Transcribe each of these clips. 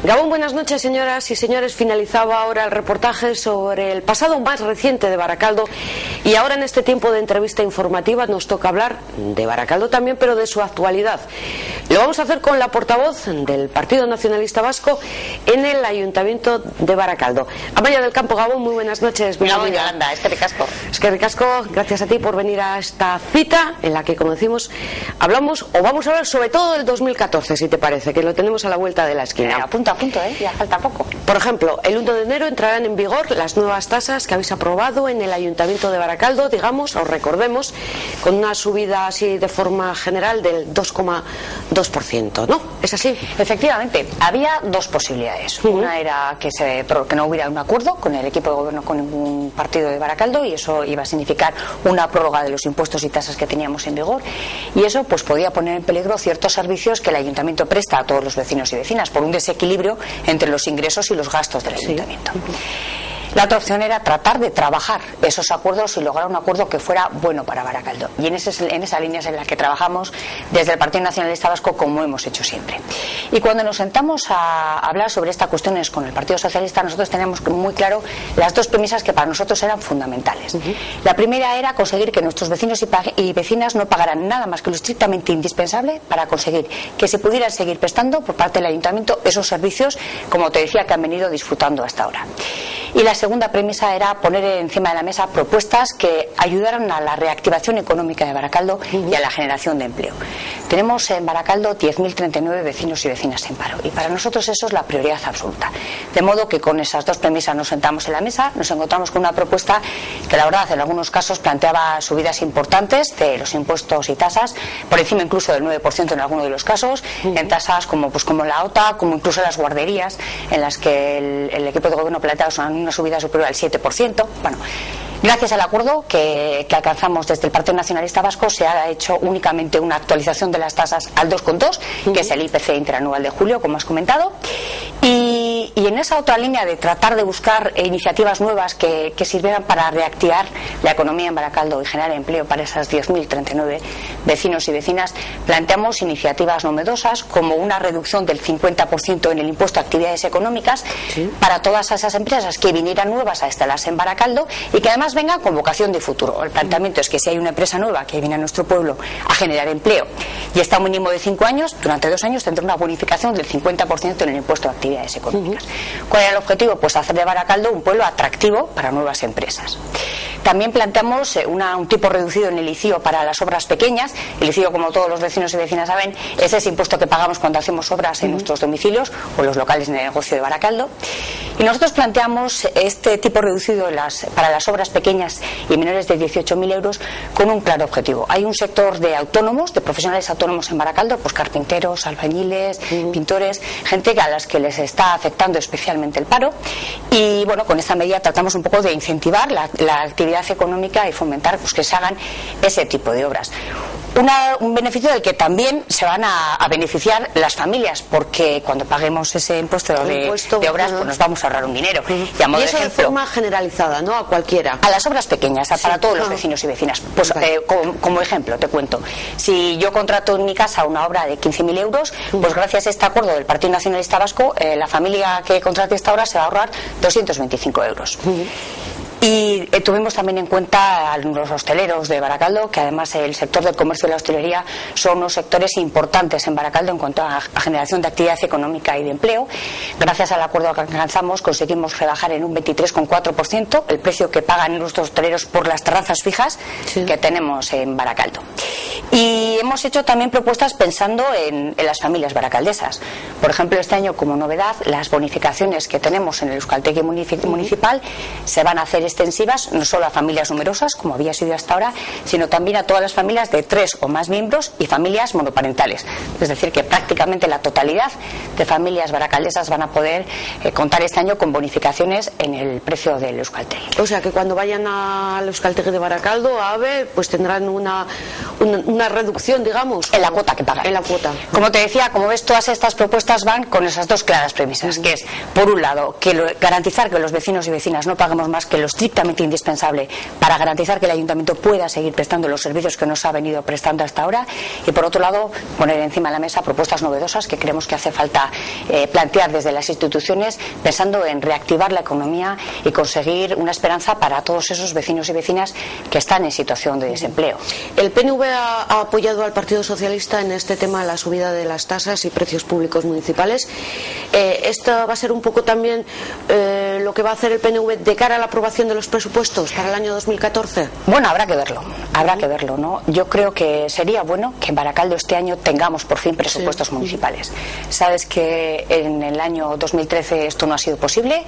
Gabón, buenas noches, señoras y señores. Finalizaba ahora el reportaje sobre el pasado más reciente de Baracaldo y ahora en este tiempo de entrevista informativa nos toca hablar de Baracaldo también, pero de su actualidad. Lo vamos a hacer con la portavoz del Partido Nacionalista Vasco en el Ayuntamiento de Baracaldo. Amaya del Campo, Gabón, muy buenas noches. Gabón, Yolanda, eskerrik asko. Eskerrik asko, gracias a ti por venir a esta cita en la que, como decimos, vamos a hablar sobre todo del 2014, si te parece, que lo tenemos a la vuelta de la esquina. Punto a punto, ya falta poco. Por ejemplo, el 1 de enero entrarán en vigor las nuevas tasas que habéis aprobado en el Ayuntamiento de Baracaldo, digamos, os recordemos, con una subida así de forma general del 2,2%, ¿no? ¿Es así? Efectivamente, había dos posibilidades. Una era que no hubiera un acuerdo con el equipo de gobierno con ningún partido de Baracaldo, y eso iba a significar una prórroga de los impuestos y tasas que teníamos en vigor, y eso pues podía poner en peligro ciertos servicios que el Ayuntamiento presta a todos los vecinos y vecinas por un desequilibrio entre los ingresos y los gastos del Ayuntamiento. La otra opción era tratar de trabajar esos acuerdos y lograr un acuerdo que fuera bueno para Baracaldo. Y en esa línea es en la que trabajamos desde el Partido Nacionalista Vasco, como hemos hecho siempre. Y cuando nos sentamos a hablar sobre estas cuestiones con el Partido Socialista, nosotros teníamos muy claro las dos premisas que para nosotros eran fundamentales. La primera era conseguir que nuestros vecinos y vecinas no pagaran nada más que lo estrictamente indispensable para conseguir que se pudieran seguir prestando por parte del Ayuntamiento esos servicios, como te decía, que han venido disfrutando hasta ahora. Y la segunda premisa era poner encima de la mesa propuestas que ayudaran a la reactivación económica de Baracaldo y a la generación de empleo. Tenemos en Baracaldo 10.039 vecinos y vecinas en paro, y para nosotros eso es la prioridad absoluta. De modo que con esas dos premisas nos sentamos en la mesa, nos encontramos con una propuesta que la verdad en algunos casos planteaba subidas importantes de los impuestos y tasas, por encima incluso del 9% en algunos de los casos, en tasas como la OTA, como incluso las guarderías, en las que el equipo de gobierno planteaba una subida superior al 7%. Bueno, gracias al acuerdo que alcanzamos desde el Partido Nacionalista Vasco, se ha hecho únicamente una actualización de las tasas al 2,2, que es el IPC interanual de julio, como has comentado, y en esa otra línea de tratar de buscar iniciativas nuevas que sirvieran para reactivar la economía en Baracaldo y generar empleo para esas 10.039 vecinos y vecinas, planteamos iniciativas novedosas como una reducción del 50% en el impuesto a actividades económicas para todas esas empresas que vinieran nuevas a instalarse en Baracaldo y que además vengan con vocación de futuro. El planteamiento es que si hay una empresa nueva que viene a nuestro pueblo a generar empleo y está a un mínimo de 5 años, durante 2 años tendrá una bonificación del 50% en el impuesto a actividades económicas. ¿Cuál era el objetivo? Pues hacer de Baracaldo un pueblo atractivo para nuevas empresas. También planteamos un tipo reducido en el ICIO para las obras pequeñas. El ICIO, como todos los vecinos y vecinas saben, es ese impuesto que pagamos cuando hacemos obras en nuestros domicilios o los locales de negocio de Baracaldo. Y nosotros planteamos este tipo reducido para las obras pequeñas y menores de 18.000 euros con un claro objetivo. Hay un sector de autónomos, de profesionales autónomos en Baracaldo, pues carpinteros, albañiles, pintores, gente a las que les está afectando especialmente el paro, y bueno, con esta medida tratamos un poco de incentivar la actividad económica y fomentar pues que se hagan ese tipo de obras. Un beneficio del que también se van a beneficiar las familias, porque cuando paguemos ese impuesto de obras pues nos vamos a ahorrar un dinero. Y a modo eso de ejemplo, de forma generalizada, ¿no? A cualquiera. A las obras pequeñas, para todos los vecinos y vecinas. Pues como ejemplo, te cuento. Si yo contrato en mi casa una obra de 15.000 euros, pues gracias a este acuerdo del Partido Nacionalista Vasco, la familia que contrate esta obra se va a ahorrar 225 euros. Y tuvimos también en cuenta a los hosteleros de Baracaldo, que además el sector del comercio y la hostelería son unos sectores importantes en Baracaldo en cuanto a generación de actividad económica y de empleo. Gracias al acuerdo que alcanzamos conseguimos rebajar en un 23,4% el precio que pagan nuestros hosteleros por las terrazas fijas que tenemos en Baracaldo. Y hemos hecho también propuestas pensando en las familias baracaldesas. Por ejemplo, este año, como novedad, las bonificaciones que tenemos en el Euskaltegi municipal se van a hacer extensivas no solo a familias numerosas, como había sido hasta ahora, sino también a todas las familias de 3 o más miembros y familias monoparentales. Es decir, que prácticamente la totalidad de familias baracaldesas van a poder contar este año con bonificaciones en el precio del Euskaltegi. O sea que cuando vayan al Euskaltegi de Baracaldo, a AVE, pues tendrán una reducción, digamos? En la cuota que pagan. En la cuota. Como te decía, como ves, todas estas propuestas van con esas dos claras premisas, que es, por un lado, garantizar que los vecinos y vecinas no paguemos más que lo estrictamente indispensable para garantizar que el ayuntamiento pueda seguir prestando los servicios que nos ha venido prestando hasta ahora, y por otro lado, poner encima de la mesa propuestas novedosas que creemos que hace falta plantear desde las instituciones, pensando en reactivar la economía y conseguir una esperanza para todos esos vecinos y vecinas que están en situación de desempleo. El PNV ha apoyado al Partido Socialista en este tema de la subida de las tasas y precios públicos municipales. ¿Esto va a ser un poco también lo que va a hacer el PNV de cara a la aprobación de los presupuestos para el año 2014? Bueno, habrá que verlo, ¿no? Yo creo que sería bueno que en Baracaldo este año tengamos por fin presupuestos municipales. Sabes que en el año 2013 esto no ha sido posible.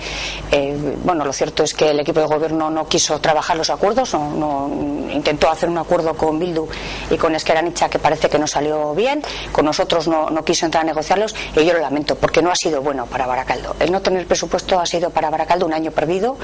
Bueno, lo cierto es que el equipo de gobierno no quiso trabajar los acuerdos, no intentó hacer un acuerdo con Bildu y con Ezker Anitza que parece que no salió bien, con nosotros no quiso entrar a negociarlos, y yo lo lamento porque no ha sido bueno para Baracaldo. El no tener presupuesto ha sido para Baracaldo un año perdido,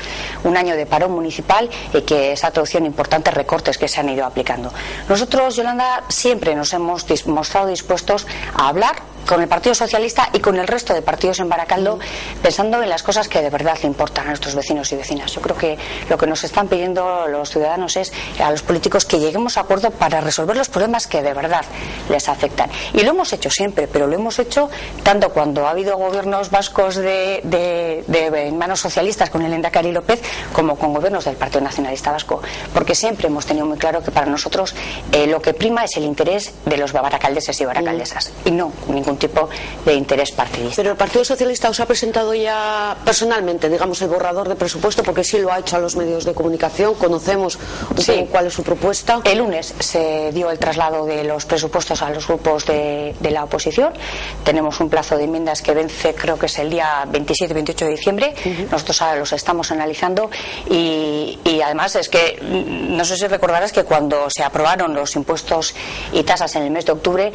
un año de parón municipal, y que se ha traducido en importantes recortes que se han ido aplicando. Nosotros, Yolanda, siempre nos hemos mostrado dispuestos a hablar con el Partido Socialista y con el resto de partidos en Baracaldo, pensando en las cosas que de verdad le importan a nuestros vecinos y vecinas. Yo creo que lo que nos están pidiendo los ciudadanos es a los políticos que lleguemos a acuerdo para resolver los problemas que de verdad les afectan. Y lo hemos hecho siempre, pero lo hemos hecho tanto cuando ha habido gobiernos vascos de manos socialistas con el Lehendakari López, como con gobiernos del Partido Nacionalista Vasco, porque siempre hemos tenido muy claro que para nosotros lo que prima es el interés de los baracaldeses y baracaldesas, y no ningún tipo de interés partidista. Pero el Partido Socialista os ha presentado ya personalmente, digamos, el borrador de presupuesto, porque sí lo ha hecho a los medios de comunicación, conocemos un poco cuál es su propuesta. El lunes se dio el traslado de los presupuestos a los grupos de la oposición. Tenemos un plazo de enmiendas que vence, creo que es el día 27-28 de diciembre. Nosotros ahora los estamos analizando, y además es que no sé si recordarás que cuando se aprobaron los impuestos y tasas en el mes de octubre,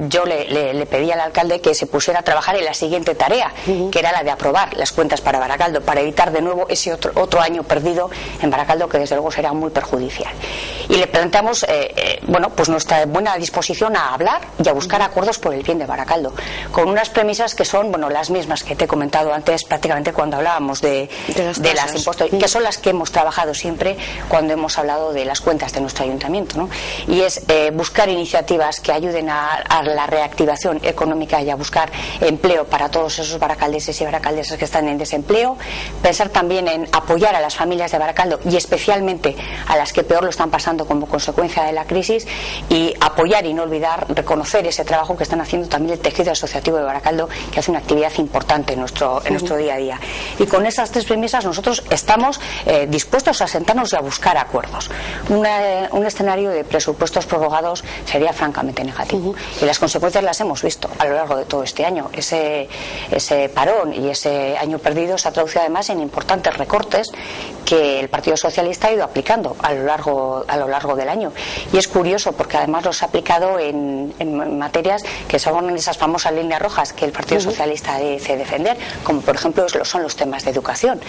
yo le pedí al alcalde que se pusiera a trabajar en la siguiente tarea, que era la de aprobar las cuentas para Baracaldo, para evitar de nuevo ese otro año perdido en Baracaldo, que desde luego será muy perjudicial. Y le planteamos bueno, pues nuestra buena disposición a hablar y a buscar acuerdos por el bien de Baracaldo, con unas premisas que son, bueno, las mismas que te he comentado antes, prácticamente cuando hablábamos de las impuestos, que son las que hemos trabajado siempre cuando hemos hablado de las cuentas de nuestro ayuntamiento, ¿no? Y es buscar iniciativas que ayuden a la reactivación económica y a buscar empleo para todos esos baracaldeses y baracaldesas que están en desempleo, pensar también en apoyar a las familias de Baracaldo y especialmente a las que peor lo están pasando como consecuencia de la crisis, y apoyar y no olvidar, reconocer ese trabajo que están haciendo también el tejido asociativo de Baracaldo, que hace una actividad importante en nuestro día a día. Y con esas tres premisas nosotros estamos dispuestos a sentarnos y a buscar acuerdos. Un escenario de presupuestos prorrogados sería francamente negativo, y las consecuencias las hemos visto a lo largo de todo este año. Ese parón y ese año perdido se ha traducido además en importantes recortes que el Partido Socialista ha ido aplicando a lo largo del año, y es curioso porque además los ha aplicado en materias que son esas famosas líneas rojas que el Partido Socialista dice defender, como por ejemplo son los temas de educación.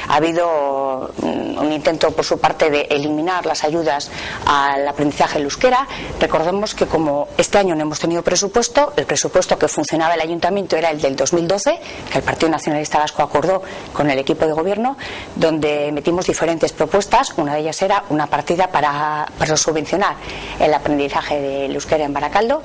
Ha habido un intento por su parte de eliminar las ayudas al aprendizaje del euskera. Recordemos que como este año no hemos tenido presupuesto, el presupuesto que funcionaba el ayuntamiento era el del 2012, que el Partido Nacionalista Vasco acordó con el equipo de gobierno, donde metimos diferentes propuestas. Una de ellas era una partida para subvencionar el aprendizaje del euskera en Baracaldo.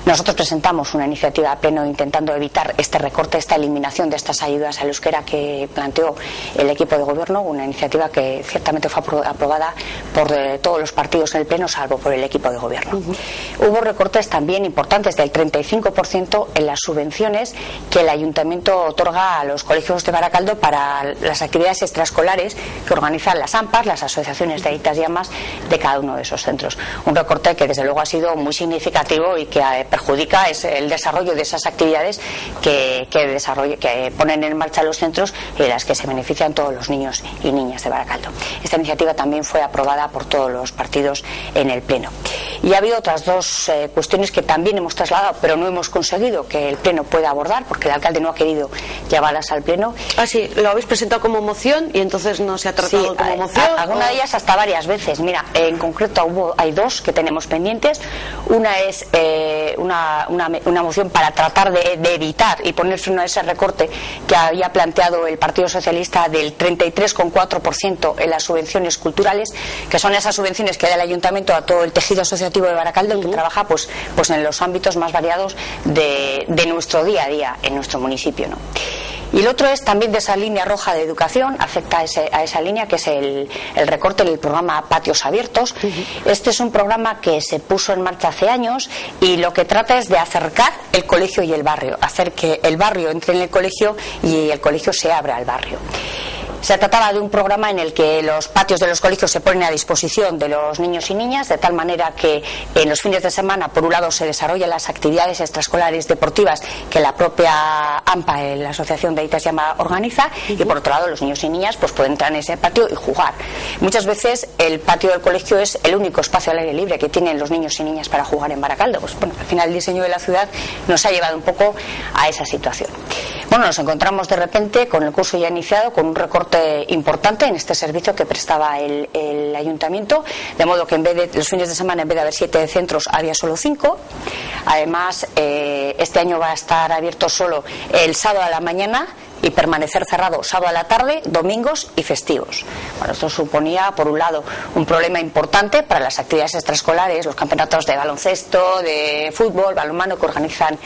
Nosotros presentamos una iniciativa a pleno intentando evitar este recorte, esta eliminación de estas ayudas al euskera que planteó el equipo de gobierno, una iniciativa que ciertamente fue aprobada por todos los partidos en el pleno, salvo por el equipo de gobierno. Hubo recortes también importantes del 35% en las subvenciones que el ayuntamiento otorga a los colegios de Baracaldo para las actividades extraescolares que organizan las AMPAs, las asociaciones de aitas y amas de cada uno de esos centros. Un recorte que desde luego ha sido muy significativo y que perjudica es el desarrollo de esas actividades que ponen en marcha los centros y de las que se benefician todos los niños y niñas de Baracaldo. Esta iniciativa también fue aprobada por todos los partidos en el pleno. Y ha habido otras dos cuestiones que también hemos trasladado, pero no hemos conseguido que el Pleno pueda abordar, porque el alcalde no ha querido llevarlas al Pleno. Ah, sí, lo habéis presentado como moción y entonces no se ha tratado como moción. Alguna de ellas hasta varias veces. Mira, en concreto hay dos que tenemos pendientes. Una es una moción para tratar de evitar y poner freno a ese recorte que había planteado el Partido Socialista del 33,4% en las subvenciones culturales, que son esas subvenciones que da el Ayuntamiento a todo el tejido asociativo de Baracaldo, que trabaja pues en los ámbitos más variados de nuestro día a día en nuestro municipio, ¿no? Y el otro es también de esa línea roja de educación, afecta a esa línea, que es el recorte del programa Patios Abiertos. Este es un programa que se puso en marcha hace años y lo que trata es de acercar el colegio y el barrio, hacer que el barrio entre en el colegio y el colegio se abra al barrio. Se trataba de un programa en el que los patios de los colegios se ponen a disposición de los niños y niñas, de tal manera que en los fines de semana, por un lado, se desarrollan las actividades extraescolares deportivas que la propia AMPA, la Asociación de Aitas Llama, organiza, y por otro lado los niños y niñas pues pueden entrar en ese patio y jugar. Muchas veces el patio del colegio es el único espacio al aire libre que tienen los niños y niñas para jugar en Baracaldo. Pues bueno, al final el diseño de la ciudad nos ha llevado un poco a esa situación. Bueno, nos encontramos de repente con el curso ya iniciado con un recorte importante en este servicio que prestaba el ayuntamiento, de modo que en vez de los fines de semana, en vez de haber 7 centros, había solo 5. Además, este año va a estar abierto solo el sábado a la mañana y permanecer cerrado sábado a la tarde, domingos y festivos. Bueno, esto suponía, por un lado, un problema importante para las actividades extraescolares, los campeonatos de baloncesto, de fútbol, balonmano que organizan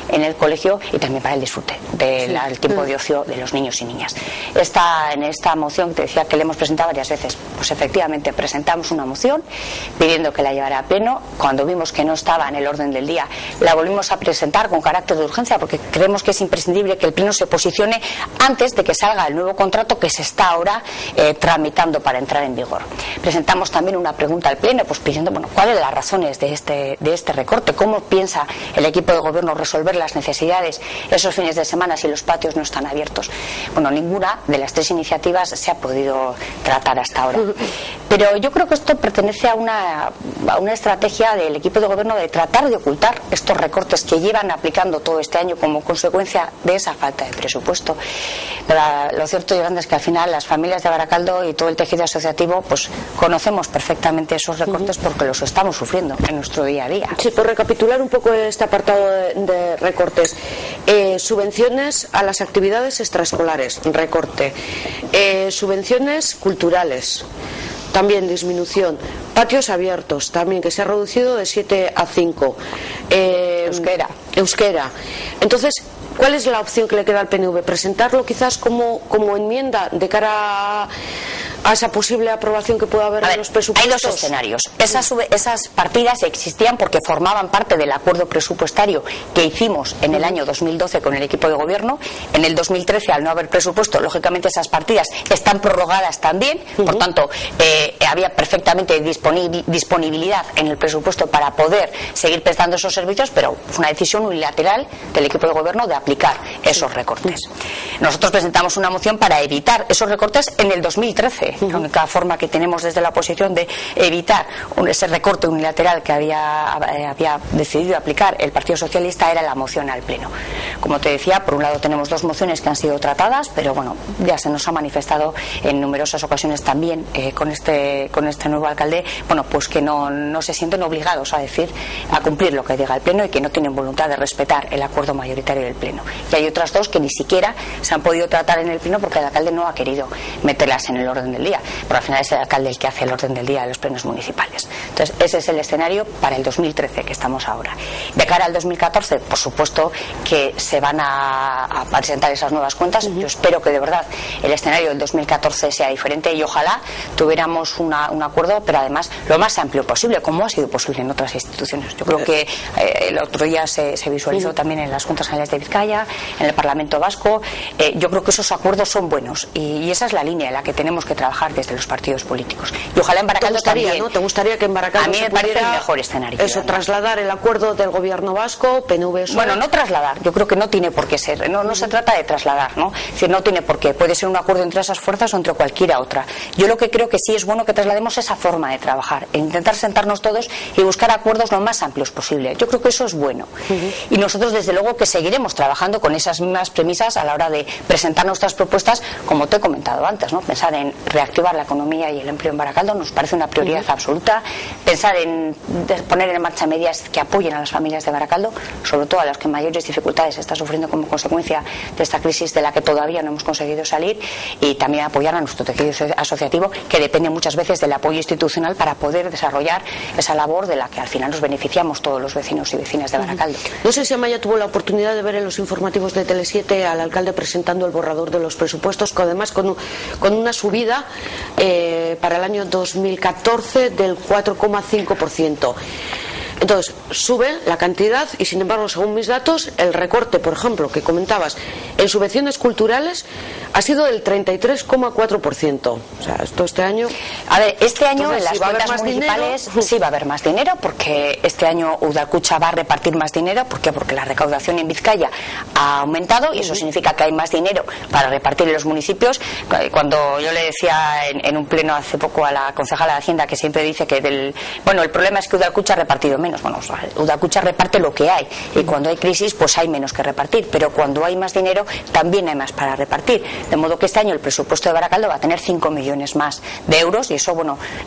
en el colegio, y también para el disfrute del tiempo de ocio de los niños y niñas. En esta moción que te decía que le hemos presentado varias veces, pues efectivamente presentamos una moción pidiendo que la llevara a pleno. Cuando vimos que no estaba en el orden del día, la volvimos a presentar con carácter de urgencia, porque creemos que es imprescindible que el pleno se posicione antes de que salga el nuevo contrato que se está ahora tramitando para entrar en vigor. Presentamos también una pregunta al Pleno, pues pidiendo, bueno, cuáles son las razones de este recorte, cómo piensa el equipo de gobierno resolver las necesidades esos fines de semana si los patios no están abiertos. Bueno, ninguna de las tres iniciativas se ha podido tratar hasta ahora. Pero yo creo que esto pertenece a una estrategia del equipo de gobierno de tratar de ocultar estos recortes que llevan aplicando todo este año como consecuencia de esa falta de presupuesto. Pero lo cierto y grande es que al final las familias de Baracaldo y todo el tejido asociativo pues conocemos perfectamente esos recortes porque los estamos sufriendo en nuestro día a día. Sí, por recapitular un poco este apartado de recortes, subvenciones a las actividades extraescolares, recorte, subvenciones culturales, también disminución, patios abiertos también, que se ha reducido de 7 a 5, euskera. Entonces, ¿cuál es la opción que le queda al PNV? ¿Presentarlo quizás como enmienda de cara a esa posible aprobación que pueda haber en los presupuestos? Hay dos escenarios. Esas partidas existían porque formaban parte del acuerdo presupuestario que hicimos en el año 2012 con el equipo de gobierno. En el 2013, al no haber presupuesto, lógicamente esas partidas están prorrogadas también. Por tanto, había perfectamente disponibilidad en el presupuesto para poder seguir prestando esos servicios, pero fue una decisión unilateral del equipo de gobierno de aplicar esos recortes. Nosotros presentamos una moción para evitar esos recortes en el 2013. La única forma que tenemos desde la oposición de evitar ese recorte unilateral que había decidido aplicar el Partido Socialista era la moción al Pleno. Como te decía, por un lado tenemos dos mociones que han sido tratadas, pero bueno, ya se nos ha manifestado en numerosas ocasiones también con este nuevo alcalde, bueno, pues que no se sienten obligados a cumplir lo que diga el Pleno y que no tienen voluntad de respetar el acuerdo mayoritario del Pleno. Y hay otras dos que ni siquiera se han podido tratar en el Pleno porque el alcalde no ha querido meterlas en el orden del día, pero al final es el alcalde el que hace el orden del día de los plenos municipales. Entonces ese es el escenario para el 2013 que estamos ahora. De cara al 2014, por supuesto que se van a presentar esas nuevas cuentas. Yo espero que de verdad el escenario del 2014 sea diferente y ojalá tuviéramos un acuerdo, pero además lo más amplio posible, como ha sido posible en otras instituciones. Yo creo que el otro día se visualizó también en las Juntas Generales de Vizcaya, en el Parlamento Vasco. Yo creo que esos acuerdos son buenos y esa es la línea en la que tenemos que trabajar. trabajar desde los partidos políticos. Y ojalá en Baracaldo también. ¿No? ¿Te gustaría que en Baracaldo a mí me parece el mejor escenario? Eso, trasladar el acuerdo del gobierno vasco, PNV. Bueno, no trasladar, yo creo que no tiene por qué ser, no se trata de trasladar, ¿no? Es decir, no tiene por qué, puede ser un acuerdo entre esas fuerzas o entre cualquiera otra. Yo lo que creo que sí es bueno que traslademos esa forma de trabajar, e intentar sentarnos todos y buscar acuerdos lo más amplios posible. Yo creo que eso es bueno. Y nosotros, desde luego, que seguiremos trabajando con esas mismas premisas a la hora de presentar nuestras propuestas, como te he comentado antes, ¿no? Pensar en reactivar la economía y el empleo en Baracaldo nos parece una prioridad absoluta. Pensar en poner en marcha medidas que apoyen a las familias de Baracaldo, sobre todo a las que mayores dificultades está sufriendo como consecuencia de esta crisis de la que todavía no hemos conseguido salir, y también apoyar a nuestro tejido asociativo, que depende muchas veces del apoyo institucional para poder desarrollar esa labor de la que al final nos beneficiamos todos los vecinos y vecinas de Baracaldo. No sé si Amaya tuvo la oportunidad de ver en los informativos de Tele7 al alcalde presentando el borrador de los presupuestos, además con una subida para el año 2014 del 4,5%. Entonces, sube la cantidad y, sin embargo, según mis datos, el recorte, por ejemplo, que comentabas, en subvenciones culturales ha sido del 33,4%. O sea, esto este año... A ver, este año entonces, en las cuentas municipales sí va a haber más dinero, porque este año Udalkutxa va a repartir más dinero. ¿Por qué? Porque la recaudación en Vizcaya ha aumentado y eso significa que hay más dinero para repartir en los municipios. Cuando yo le decía en un pleno hace poco a la concejala de Hacienda, que siempre dice que el problema es que Udalkutxa ha repartido menos. Bueno, Udalkutxa reparte lo que hay, y cuando hay crisis pues hay menos que repartir, pero cuando hay más dinero también hay más para repartir, de modo que este año el presupuesto de Baracaldo va a tener 5 millones más de euros, y eso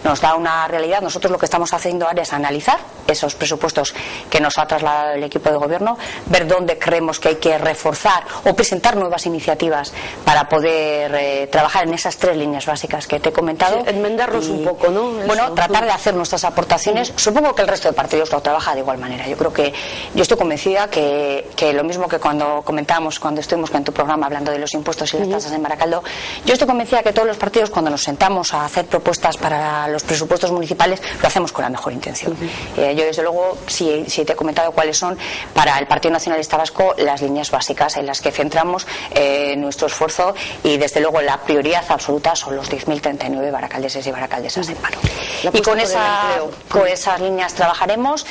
nos da una realidad. Nosotros lo que estamos haciendo ahora es analizar esos presupuestos que nos ha trasladado el equipo de gobierno, ver dónde creemos que hay que reforzar o presentar nuevas iniciativas para poder trabajar en esas 3 líneas básicas que te he comentado. Sí, enmendarlos un poco, ¿no? Bueno, tratar de hacer nuestras aportaciones. Supongo que el resto de partidos lo trabaja de igual manera. Yo estoy convencida que lo mismo que cuando comentábamos, cuando estuvimos en tu programa hablando de los impuestos y las tasas en Baracaldo, yo estoy convencida que todos los partidos, cuando nos sentamos a hacer propuestas para los presupuestos municipales, lo hacemos con la mejor intención. Yo, desde luego, si te he comentado cuáles son para el Partido Nacionalista Vasco las líneas básicas en las que centramos nuestro esfuerzo, y desde luego la prioridad absoluta son los 10.039 baracaldeses y baracaldesas en paro. Y con esas líneas trabajaremos,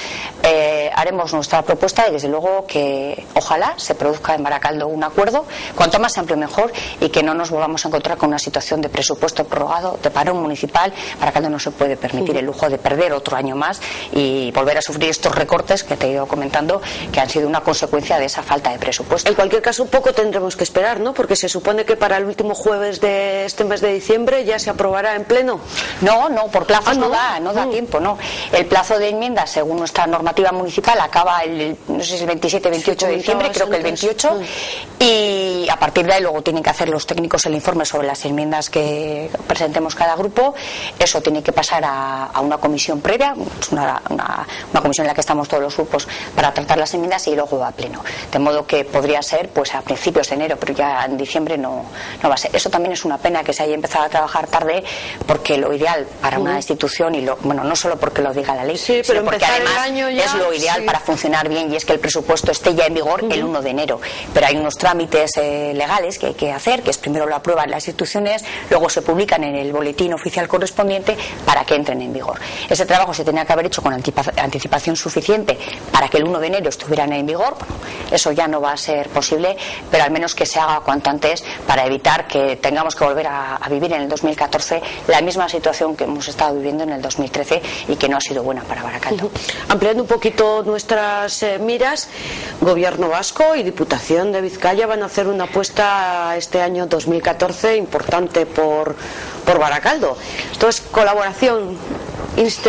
haremos nuestra propuesta, y desde luego que ojalá se produzca en Baracaldo un acuerdo, cuanto más amplio mejor, y que no nos volvamos a encontrar con una situación de presupuesto prorrogado, de parón municipal. Baracaldo no se puede permitir el lujo de perder otro año más y volver a sufrir estos recortes que te he ido comentando, que han sido una consecuencia de esa falta de presupuesto. En cualquier caso, poco tendremos que esperar, ¿no? Porque se supone que para el último jueves de este mes de diciembre ya se aprobará en pleno. No, por plazos no da tiempo, no. El plazo de enmiendas, según nuestra normativa municipal, acaba no sé si el 27, 28 de diciembre, creo que el 28, y a partir de ahí luego tienen que hacer los técnicos el informe sobre las enmiendas que presentemos cada grupo. Eso tiene que pasar a una comisión previa, una comisión en la que estamos todos los grupos para tratar las enmiendas, y luego va a pleno. De modo que podría ser pues a principios de enero, pero ya en diciembre no va a ser. Eso también es una pena, que se haya empezado a trabajar tarde, porque lo ideal para una institución, y no solo porque lo diga la ley, sino porque además es lo ideal para funcionar bien, y es que el presupuesto esté ya en vigor el 1 de enero. Pero hay unos trámites legales que hay que hacer, que es primero lo aprueban las instituciones, luego se publican en el boletín oficial correspondiente para que entren en vigor. Ese trabajo se tenía que haber hecho con anticipación suficiente para que el 1 de enero estuvieran en vigor. Eso ya no va a ser posible, pero al menos que se haga cuanto antes, para evitar que tengamos que volver a vivir en el 2014 la misma situación que hemos estado viviendo en el 2013 y que no ha sido buena para Baracaldo. Ampliando un poquito nuestras miras, Gobierno vasco y Diputación de Vizcaya van a hacer una apuesta este año 2014 importante por Baracaldo. Esto es colaboración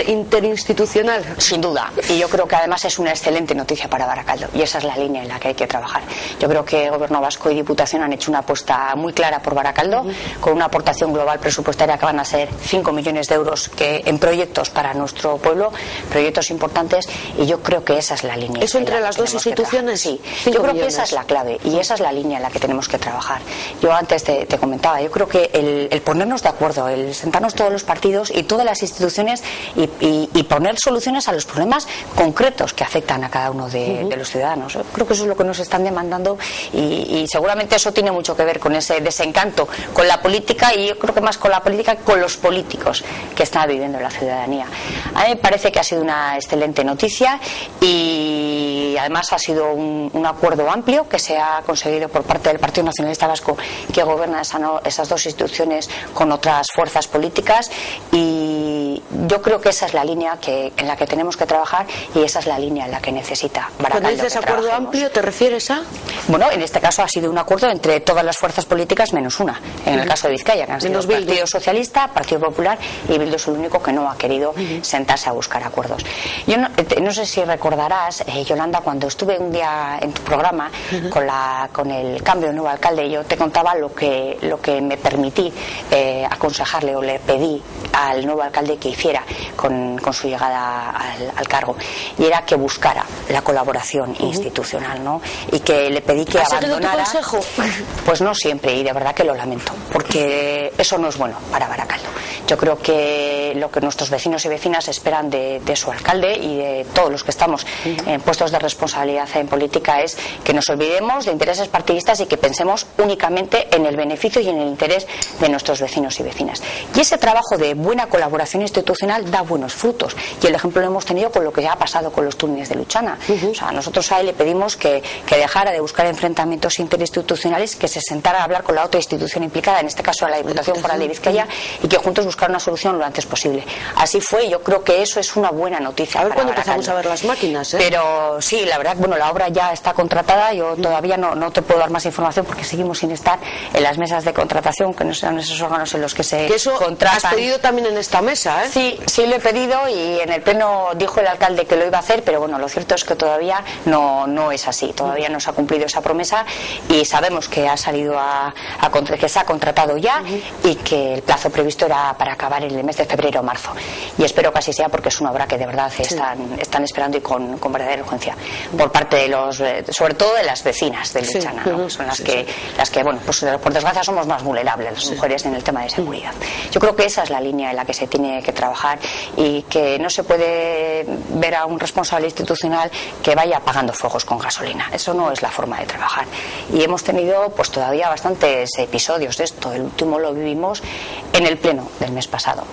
interinstitucional. Sin duda, y yo creo que además es una excelente noticia para Baracaldo, y esa es la línea en la que hay que trabajar. Yo creo que Gobierno vasco y Diputación han hecho una apuesta muy clara por Baracaldo, con una aportación global presupuestaria que van a ser 5 millones de euros en proyectos para nuestro pueblo, proyectos importantes, y yo creo que esa es la línea. ¿Eso entre las dos instituciones? Sí, yo creo que esa es la clave, y esa es la línea en la que tenemos que trabajar. Yo antes te comentaba, yo creo que el ponernos de acuerdo, el sentarnos todos los partidos y todas las instituciones y poner soluciones a los problemas concretos que afectan a cada uno de los ciudadanos. Creo que eso es lo que nos están demandando y seguramente eso tiene mucho que ver con ese desencanto con la política, y yo creo que más con la política que con los políticos que está viviendo la ciudadanía. A mí me parece que ha sido una excelente noticia y además ha sido un acuerdo amplio que se ha conseguido por parte del Partido Nacionalista Vasco, que gobierna esas dos instituciones con otras fuerzas políticas, y yo creo que esa es la línea en la que tenemos que trabajar, y esa es la línea en la que necesita Baracaldo. Cuando dices acuerdo amplio, ¿te refieres a? Bueno, en este caso ha sido un acuerdo entre todas las fuerzas políticas menos una. En el caso de Vizcaya, que han sido el Partido Socialista, Partido Popular, y Bildu es el único que no ha querido sentarse a buscar acuerdos. Yo no sé si recordarás, Yolanda, cuando estuve un día en tu programa con el cambio de nuevo alcalde, yo te contaba lo que me permití aconsejarle o le pedí al nuevo alcalde que hiciera con su llegada al cargo, y era que buscara la colaboración institucional, ¿no? Y que le pedí que abandonara. ¿Has seguido tu consejo? Pues no siempre, y de verdad que lo lamento, porque eso no es bueno para Baracaldo. Yo creo que lo que nuestros vecinos y vecinas esperan de su alcalde y de todos los que estamos en puestos de responsabilidad en política es que nos olvidemos de intereses partidistas y que pensemos únicamente en el beneficio y en el interés de nuestros vecinos y vecinas. Y ese trabajo de buena colaboración institucional da buenos frutos, y el ejemplo lo hemos tenido con lo que ya ha pasado con los túneles de Luchana. O sea, nosotros a él le pedimos que dejara de buscar enfrentamientos interinstitucionales, que se sentara a hablar con la otra institución implicada, en este caso la Diputación Foral de Vizcaya, y que juntos buscar una solución lo antes posible. Así fue, y yo creo que eso es una buena noticia. A ver cuándo Baracaldo. empezamos a ver las máquinas, ¿eh? Pero sí, la verdad, bueno, la obra ya está contratada. Yo todavía no te puedo dar más información porque seguimos sin estar en las mesas de contratación, que no sean esos órganos en los que se contratan. Has pedido también en esta mesa, ¿eh? Sí lo he pedido, y en el pleno dijo el alcalde que lo iba a hacer, pero bueno, lo cierto es que todavía no es así. Todavía no se ha cumplido esa promesa, y sabemos que ha salido que se ha contratado ya, y que el plazo previsto era para acabar en el mes de febrero o marzo. Y espero que así sea, porque es una obra que de verdad están esperando, y con verdadera urgencia, por parte de sobre todo de las vecinas de Luchana, ¿no? Son las que, bueno, pues por desgracia somos más vulnerables las mujeres en el tema de seguridad. Yo creo que esa es la línea en la que se tiene que trabajar, y que no se puede ver a un responsable institucional que vaya apagando fuegos con gasolina. Eso no es la forma de trabajar, y hemos tenido pues todavía bastantes episodios de esto. El último lo vivimos en el pleno del mes pasado.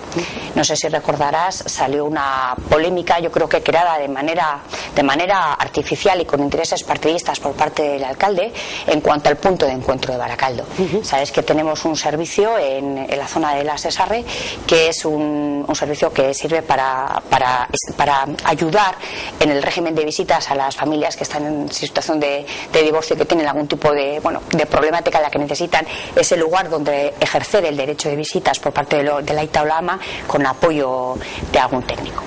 No sé si recordarás, salió una polémica, yo creo que creada de manera artificial y con intereses partidistas por parte del alcalde, en cuanto al punto de encuentro de Baracaldo. Sabes que tenemos un servicio en la zona de la Sesarre, que es un servicio que sirve para ayudar en el régimen de visitas a las familias que están en situación de divorcio, que tienen algún tipo de problemática en la que necesitan ese lugar donde ejercer el derecho de visitas por parte de la Ita o la Ama, con apoyo de algún técnico.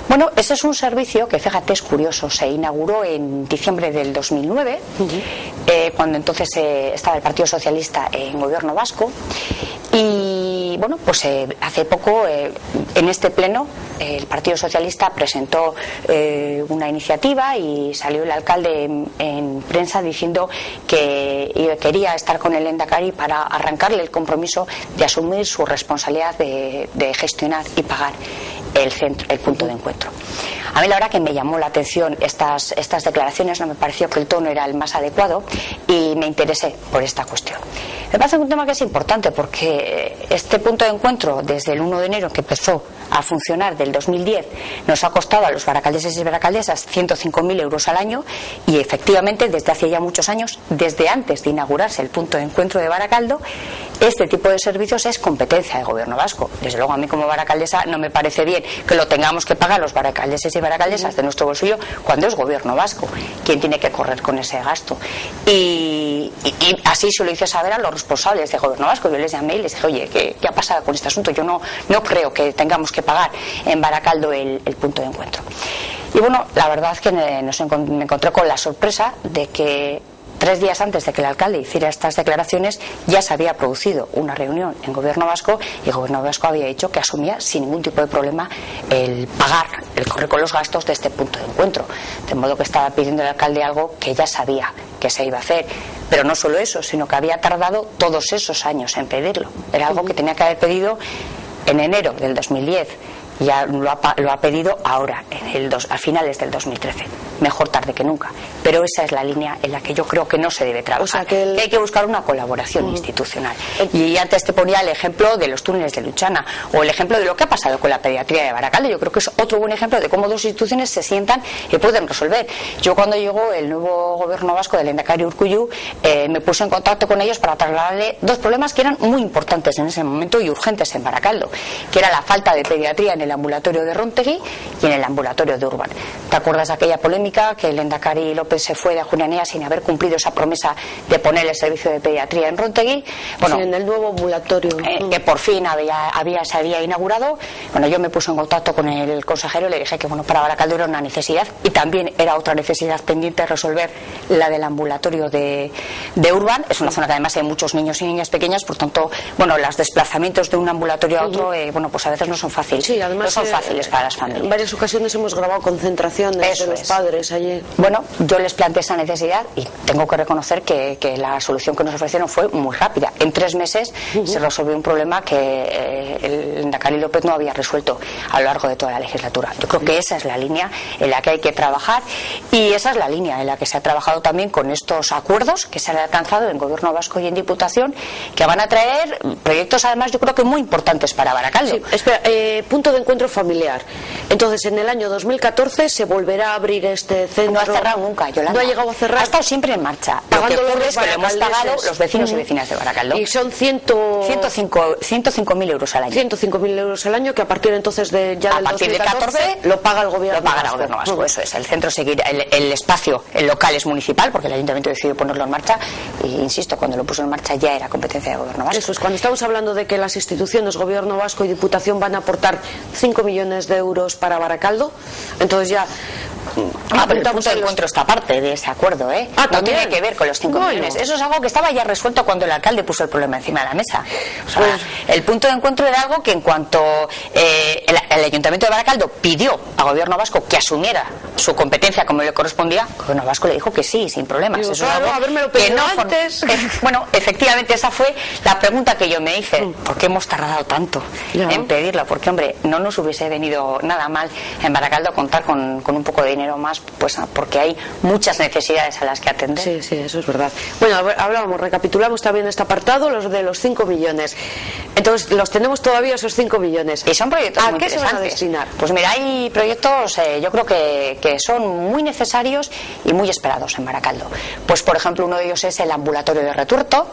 Bueno, ese es un servicio que, fíjate, es curioso, se inauguró en diciembre del 2009, cuando entonces estaba el Partido Socialista en gobierno vasco, y bueno, pues hace poco en este pleno el Partido Socialista presentó una iniciativa, y salió el alcalde en prensa diciendo que quería estar con el Lehendakari para arrancarle el compromiso de asumir su responsabilidad de gestionar y pagar el punto de encuentro. A mí la verdad que me llamó la atención estas declaraciones, no me pareció que el tono era el más adecuado, y me interesé por esta cuestión. Me parece un tema que es importante, porque este punto de encuentro, desde el 1 de enero que empezó a funcionar, del 2010, nos ha costado a los baracaldeses y baracaldesas 105.000 euros al año, y efectivamente desde hace ya muchos años, desde antes de inaugurarse el punto de encuentro de Baracaldo, este tipo de servicios es competencia del gobierno vasco. Desde luego, a mí como baracaldesa no me parece bien que lo tengamos que pagar los baracaldeses y baracaldesas de nuestro bolsillo, cuando es gobierno vasco quien tiene que correr con ese gasto. Y así se lo hice saber a los responsables del gobierno vasco. Yo les llamé y les dije, oye, ¿qué ha pasado con este asunto? Yo no creo que tengamos que pagar en Baracaldo el punto de encuentro. Y bueno, la verdad es que me encontré con la sorpresa de que 3 días antes de que el alcalde hiciera estas declaraciones, ya se había producido una reunión en gobierno vasco, y el gobierno vasco había dicho que asumía sin ningún tipo de problema el pagar, el correr con los gastos de este punto de encuentro. De modo que estaba pidiendo el alcalde algo que ya sabía que se iba a hacer. Pero no solo eso, sino que había tardado todos esos años en pedirlo. Era algo que tenía que haber pedido en enero del 2010. ya lo ha pedido ahora, a finales del 2013. Mejor tarde que nunca. Pero esa es la línea en la que yo creo que no se debe trabajar. O sea, que hay que buscar una colaboración institucional. Y antes te ponía el ejemplo de los túneles de Luchana, o el ejemplo de lo que ha pasado con la pediatría de Baracaldo. Yo creo que es otro buen ejemplo de cómo dos instituciones se sientan y pueden resolver. Yo, cuando llegó el nuevo gobierno vasco del Lehendakari Urkullu, me puse en contacto con ellos para trasladarle dos problemas que eran muy importantes en ese momento y urgentes en Baracaldo, que era la falta de pediatría en el ambulatorio de Rontegui y en el ambulatorio de Urban. ¿Te acuerdas de aquella polémica que el Lehendakari López se fue de Ajunanea sin haber cumplido esa promesa de poner el servicio de pediatría en Rontegui? Bueno, sí, en el nuevo ambulatorio que por fin se había inaugurado. Bueno, yo me puse en contacto con el consejero y le dije que para Baracaldo era una necesidad, y también era otra necesidad pendiente resolver la del ambulatorio de Urban. Es una zona que además hay muchos niños y niñas pequeñas, por tanto, los desplazamientos de un ambulatorio a otro, pues a veces no son fáciles. Sí, además no son fáciles para las familias. En varias ocasiones hemos grabado concentraciones de los padres allí. Bueno, yo les planteé esa necesidad y tengo que reconocer que la solución que nos ofrecieron fue muy rápida. En 3 meses se resolvió un problema que el Lehendakari López no había resuelto a lo largo de toda la legislatura. Yo creo que esa es la línea en la que hay que trabajar, y esa es la línea en la que se ha trabajado también con estos acuerdos que se han alcanzado en Gobierno Vasco y en Diputación, que van a traer proyectos, además, yo creo que muy importantes para Baracaldo. Sí, espera, punto de encuentro familiar. Entonces, en el año 2014 se volverá a abrir este centro. No ha cerrado nunca, Yolanda. No ha llegado a cerrar. Ha estado siempre en marcha. Lo que ocurre es que lo hemos pagado los vecinos y vecinas de Baracaldo. Y son 105.000 euros al año. 105.000 euros al año, que a partir de entonces del 2014 lo paga el Gobierno Vasco. El Gobierno Vasco, eso es. El centro seguirá, el espacio, el local es municipal, porque el Ayuntamiento decidió ponerlo en marcha, y insisto, cuando lo puso en marcha ya era competencia del Gobierno Vasco. Eso es, cuando estamos hablando de que las instituciones, Gobierno Vasco y Diputación, van a aportar 5 millones de euros para Baracaldo, entonces ya... pero el punto de encuentro está aparte de ese acuerdo, ¿eh? No tiene que ver con los 5 millones. Eso es algo que estaba ya resuelto cuando el alcalde puso el problema encima de la mesa. O sea, el punto de encuentro era algo que, en cuanto el Ayuntamiento de Baracaldo pidió a Gobierno Vasco que asumiera su competencia como le correspondía, Gobierno Vasco le dijo que sí, sin problemas. Digo, eso es algo que no antes. Bueno, efectivamente, esa fue la pregunta que yo me hice. ¿Por qué hemos tardado tanto en pedirlo? Porque, hombre, no nos hubiese venido nada mal en Baracaldo contar con un poco de dinero más, pues porque hay muchas necesidades a las que atender. Sí, sí, eso es verdad. Bueno, recapitulamos también este apartado, los de los 5 millones. Entonces, los tenemos todavía, esos 5 millones. Y son proyectos muy interesantes. ¿A qué se van a destinar? Pues mira, hay proyectos, yo creo que son muy necesarios y muy esperados en Baracaldo. Pues, por ejemplo, uno de ellos es el ambulatorio de Retuerto.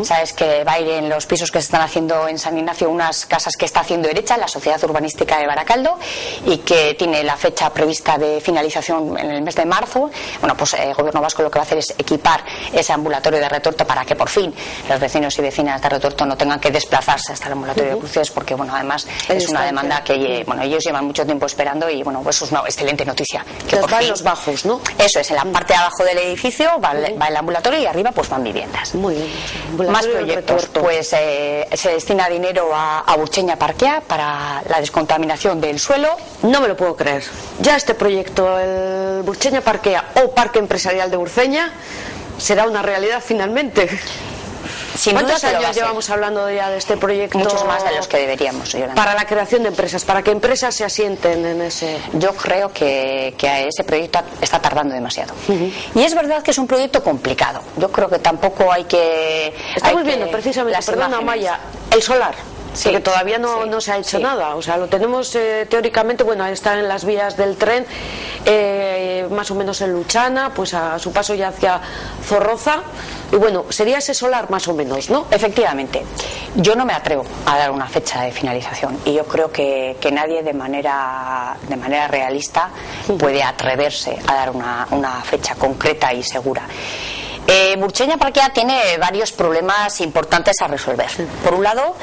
Sabes que va a ir en los pisos que se están haciendo en San Ignacio, unas casas que está haciendo Erecha, la Sociedad Urbanística de Baracaldo, y que tiene la fecha prevista de finalización en el mes de marzo. Bueno, pues el Gobierno Vasco lo que va a hacer es equipar ese ambulatorio de Retuerto para que por fin los vecinos y vecinas de Retuerto no tengan que desplazarse hasta el ambulatorio de Cruces, porque además es una demanda que ellos llevan mucho tiempo esperando, y eso es una excelente noticia. Que por fin, los bajos, ¿no? Eso es, en la parte de abajo del edificio va el ambulatorio, y arriba pues van viviendas. Muy bien. Más proyectos, pues se destina dinero a Burcheña Parquea para la descontaminación del suelo. No me lo puedo creer. Ya este proyecto, el Burcheña Parquea o Parque Empresarial de Burceña, será una realidad finalmente. ¿Cuántos años llevamos hablando ya de este proyecto? Muchos más de los que deberíamos, Yolanda. Para la creación de empresas, para que empresas se asienten en ese... Yo creo que ese proyecto está tardando demasiado. Y es verdad que es un proyecto complicado. Yo creo que tampoco hay que... Estamos viendo precisamente, perdona Maya, el solar. Sí, que todavía no se ha hecho nada. O sea, lo tenemos teóricamente, está en las vías del tren, más o menos en Luchana, pues a su paso ya hacia Zorroza. Y sería ese solar más o menos, ¿no? Efectivamente. Yo no me atrevo a dar una fecha de finalización, y yo creo que nadie de manera realista puede atreverse a dar una fecha concreta y segura. Burcheña Parquea tiene varios problemas importantes a resolver. Por un lado,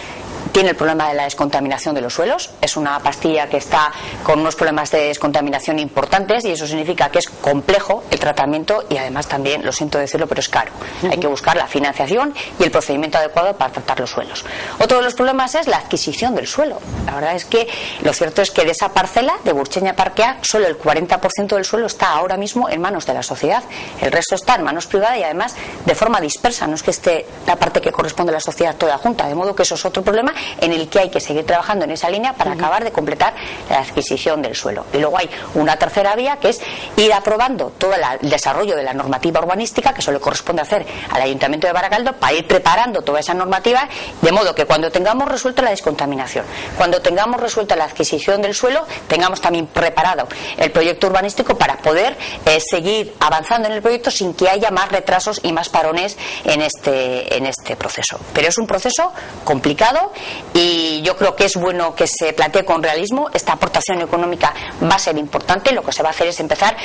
tiene el problema de la descontaminación de los suelos. Es una pastilla que está con unos problemas de descontaminación importantes, y eso significa que es complejo el tratamiento, y además también, lo siento decirlo, pero es caro. Hay que buscar la financiación y el procedimiento adecuado para tratar los suelos. Otro de los problemas es la adquisición del suelo. La verdad es que lo cierto es que de esa parcela de Burcheña Parquea solo el 40% del suelo está ahora mismo en manos de la sociedad. El resto está en manos privadas, y además de forma dispersa. No es que esté la parte que corresponde a la sociedad toda junta, de modo que eso es otro problema en el que hay que seguir trabajando en esa línea para acabar de completar la adquisición del suelo. Y luego hay una tercera vía, que es ir aprobando todo el desarrollo de la normativa urbanística, que eso le corresponde hacer al Ayuntamiento de Baracaldo, para ir preparando toda esa normativa, de modo que cuando tengamos resuelta la descontaminación, cuando tengamos resuelta la adquisición del suelo, tengamos también preparado el proyecto urbanístico para poder seguir avanzando en el proyecto sin que haya más retrasos y más parones en este proceso. Pero es un proceso complicado y yo creo que es bueno que se plantee con realismo. Esta aportación económica va a ser importante. Lo que se va a hacer es empezar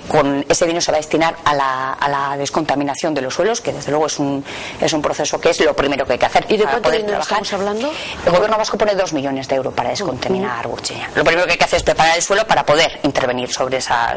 con ese dinero se va a destinar a la descontaminación de los suelos, que desde luego es un proceso que es lo primero que hay que hacer. ¿Y de cuánto dinero estamos hablando? El Gobierno vasco pone 2 millones de euros para descontaminar Burtxeña. Lo primero que hay que hacer es preparar el suelo para poder intervenir sobre esa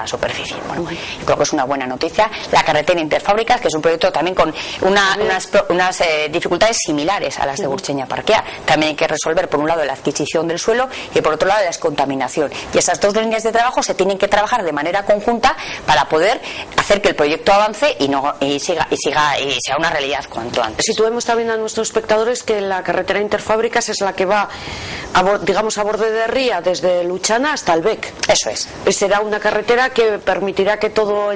superficie. Bueno, yo creo que es una buena noticia. La carretera Interfábricas, que es un proyecto también con unas dificultades similares a las de Burtxeña Parkea. También hay que resolver, por un lado, la adquisición del suelo y, por otro lado, la descontaminación. Y esas dos líneas de trabajo se tienen que trabajar de manera conjunta para poder hacer que el proyecto avance y sea una realidad cuanto antes. Situemos también a nuestros espectadores que la carretera Interfábricas es la que va a borde de Ría, desde Luchana hasta el Bec. Eso es. Será una carretera que permitirá que todo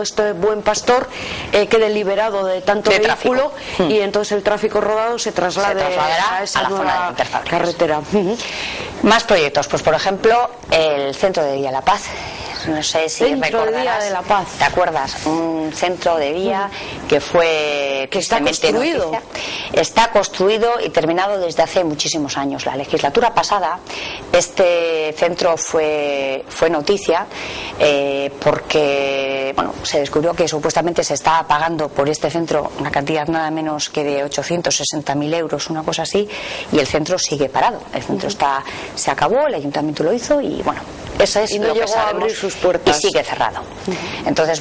este buen pastor quede liberado de tanto vehículo y entonces el tráfico rodado se trasladará a esa la nueva zona de carretera. Más proyectos, pues por ejemplo el Centro de Día La Paz. No sé si recordarás. Día de la Paz. ¿Te acuerdas? Un centro de día que fue... Que está construido. Está construido y terminado desde hace muchísimos años. La legislatura pasada este centro fue noticia porque se descubrió que supuestamente se estaba pagando por este centro una cantidad nada menos que de 860.000 euros, una cosa así, y el centro sigue parado. El centro se acabó, el ayuntamiento lo hizo y eso es no lo que sabemos, abrir sus puertas. y sigue cerrado. Entonces,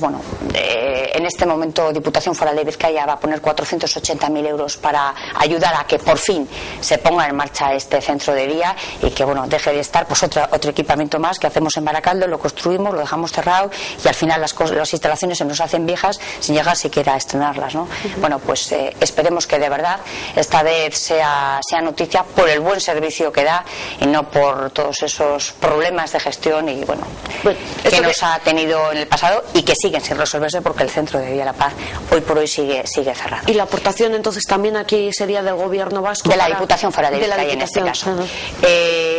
en este momento Diputación Foral de Vizcaya va a poner 480.000 euros para ayudar a que por fin se ponga en marcha este centro de día y que deje de estar otro equipamiento más que hacemos en Baracaldo, lo construimos, lo dejamos cerrado y al final las instalaciones se nos hacen viejas sin llegar siquiera a estrenarlas, ¿no? Esperemos que de verdad esta vez sea noticia por el buen servicio que da y no por todos esos problemas de gestión que nos ha tenido en el pasado y que siguen sin resolverse porque el Centro de Día La Paz hoy por hoy sigue cerrado. ¿Y la aportación entonces también aquí sería del Gobierno vasco? De la Diputación Foral de Vizcaya en este caso.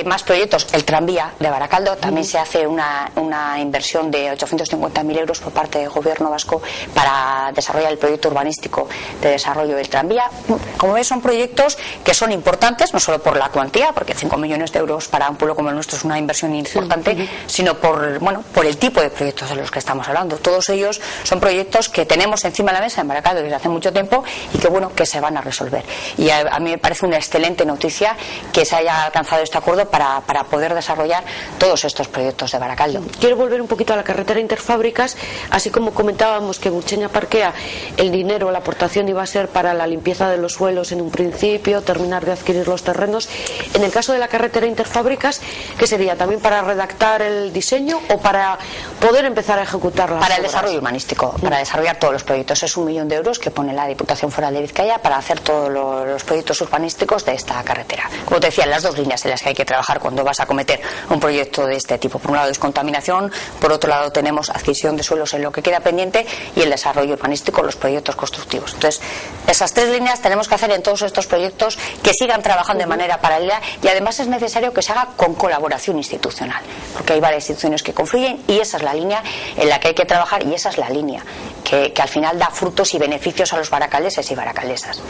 Más proyectos. El tranvía de Baracaldo también se hace una inversión de 850.000 euros por parte del Gobierno vasco para desarrollar el proyecto urbanístico de desarrollo del tranvía. Como ves, son proyectos que son importantes, no solo por la cuantía, porque 5 millones de euros para un pueblo como el nuestro es una inversión importante, sino por el tipo de proyectos de los que estamos hablando. Todos ellos son proyectos que tenemos encima de la mesa en Baracaldo desde hace mucho tiempo y que se van a resolver. Y a mí me parece una excelente noticia que se haya alcanzado este acuerdo para poder desarrollar todos estos proyectos de Baracaldo. Quiero volver un poquito a la carretera Interfábricas, así como comentábamos que Burtxeña Parkea, el dinero, la aportación iba a ser para la limpieza de los suelos en un principio, terminar de adquirir los terrenos. En el caso de la carretera Interfábricas, ¿qué sería? ¿También para redactar el diseño o para poder empezar a ejecutar las obras? Para el desarrollo urbanístico, para desarrollar todos los proyectos. Es 1 millón de euros que pone la Diputación Foral de Vizcaya para hacer todos los proyectos urbanísticos de esta carretera. Como te decía, las dos líneas en las que hay que trabajar cuando vas a acometer un proyecto de este tipo. Por un lado, descontaminación, por otro lado, tenemos adquisición de suelos en lo que queda pendiente y el desarrollo urbanístico, los proyectos constructivos. Entonces, esas tres líneas tenemos que hacer en todos estos proyectos que sigan trabajando de manera paralela y además es necesario que se haga con colaboración institucional, porque hay varias instituciones que confluyen y esa es la línea en la que hay que trabajar y esa es la línea que al final da frutos y beneficios a los baracaldeses y baracaldesas.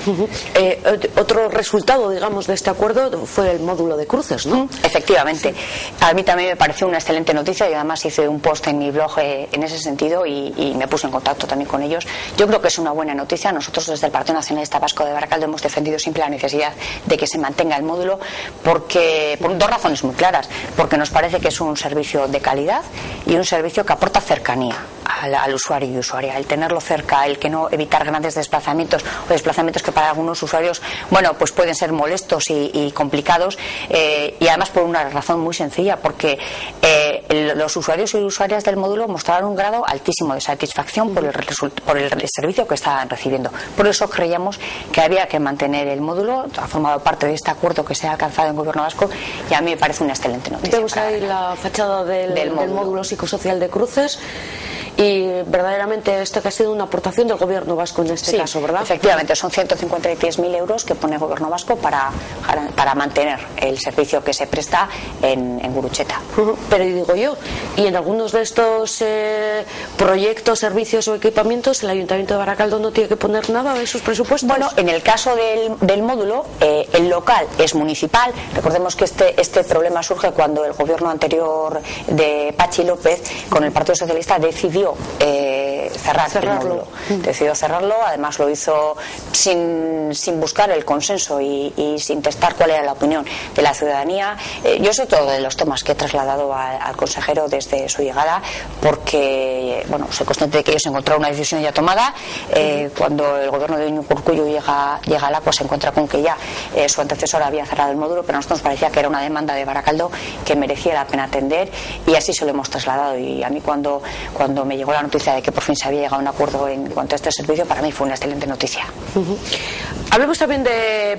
Otro resultado, digamos, de este acuerdo fue el módulo de cruces, ¿no? Efectivamente. A mí también me pareció una excelente noticia y además hice un post en mi blog en ese sentido y me puse en contacto también con ellos. Yo creo que es una buena noticia. Nosotros desde el Partido Nacionalista Vasco de Baracaldo hemos defendido siempre la necesidad de que se mantenga el módulo por dos razones muy claras. Porque nos parece que es un servicio de calidad y un servicio que aporta cercanía al usuario y usuaria. El tenerlo cerca, el que no evitar grandes desplazamientos o desplazamientos que para algunos usuarios pues pueden ser molestos y complicados y además por una razón muy sencilla, porque los usuarios y usuarias del módulo mostraron un grado altísimo de satisfacción por el servicio que estaban recibiendo. Por eso creíamos que había que mantener el módulo. Ha formado parte de este acuerdo que se ha alcanzado en el Gobierno vasco y a mí me parece una excelente noticia. Vemos ahí la fachada del módulo psicosocial de Cruces. Y verdaderamente esto que ha sido una aportación del Gobierno vasco en este caso, ¿verdad? Efectivamente, son 153.000 euros que pone el Gobierno vasco para mantener el servicio que se presta en Gurutzeta. Pero digo yo, y en algunos de estos proyectos, servicios o equipamientos, el Ayuntamiento de Baracaldo no tiene que poner nada de sus presupuestos. Bueno, en el caso del módulo, el local es municipal. Recordemos que este problema surge cuando el gobierno anterior de Patxi López, con el Partido Socialista, decidió cerrarlo. El módulo. Decidió cerrarlo, además lo hizo sin buscar el consenso y sin testar cuál era la opinión de la ciudadanía. Yo sé todo de los temas que he trasladado al consejero desde su llegada, porque soy consciente de que ellos encontraron una decisión ya tomada. Cuando el gobierno de Iñigo Urkullu llega al agua, se encuentra con que ya su antecesor había cerrado el módulo, pero a nosotros nos parecía que era una demanda de Baracaldo que merecía la pena atender, y así se lo hemos trasladado. Y a mí cuando me llegó la noticia de que por fin se había llegado a un acuerdo en cuanto a este servicio, para mí fue una excelente noticia. Hablemos también de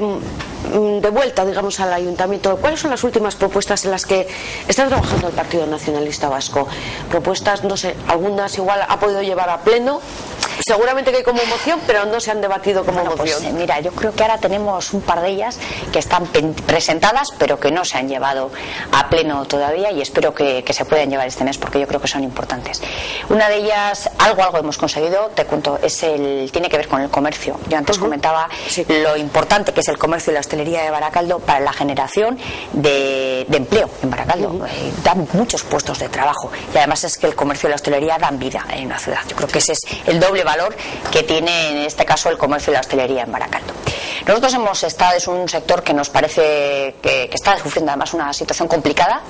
vuelta, digamos, al Ayuntamiento. ¿Cuáles son las últimas propuestas en las que está trabajando el Partido Nacionalista Vasco? Propuestas, no sé, algunas igual ha podido llevar a pleno. Seguramente que hay como moción, pero no se han debatido como moción. Pues, mira, yo creo que ahora tenemos un par de ellas que están presentadas, pero que no se han llevado a pleno todavía, y espero que se puedan llevar este mes, porque yo creo que son importantes. Una de ellas, algo hemos conseguido, te cuento, tiene que ver con el comercio. Yo antes comentaba lo importante que es el comercio y la hostelería de Baracaldo para la generación de empleo en Baracaldo. Dan muchos puestos de trabajo, y además es que el comercio y la hostelería dan vida en una ciudad. Yo creo que ese es el doble valor que tiene en este caso el comercio y la hostelería en Baracaldo. Nosotros es un sector que nos parece que está sufriendo además una situación complicada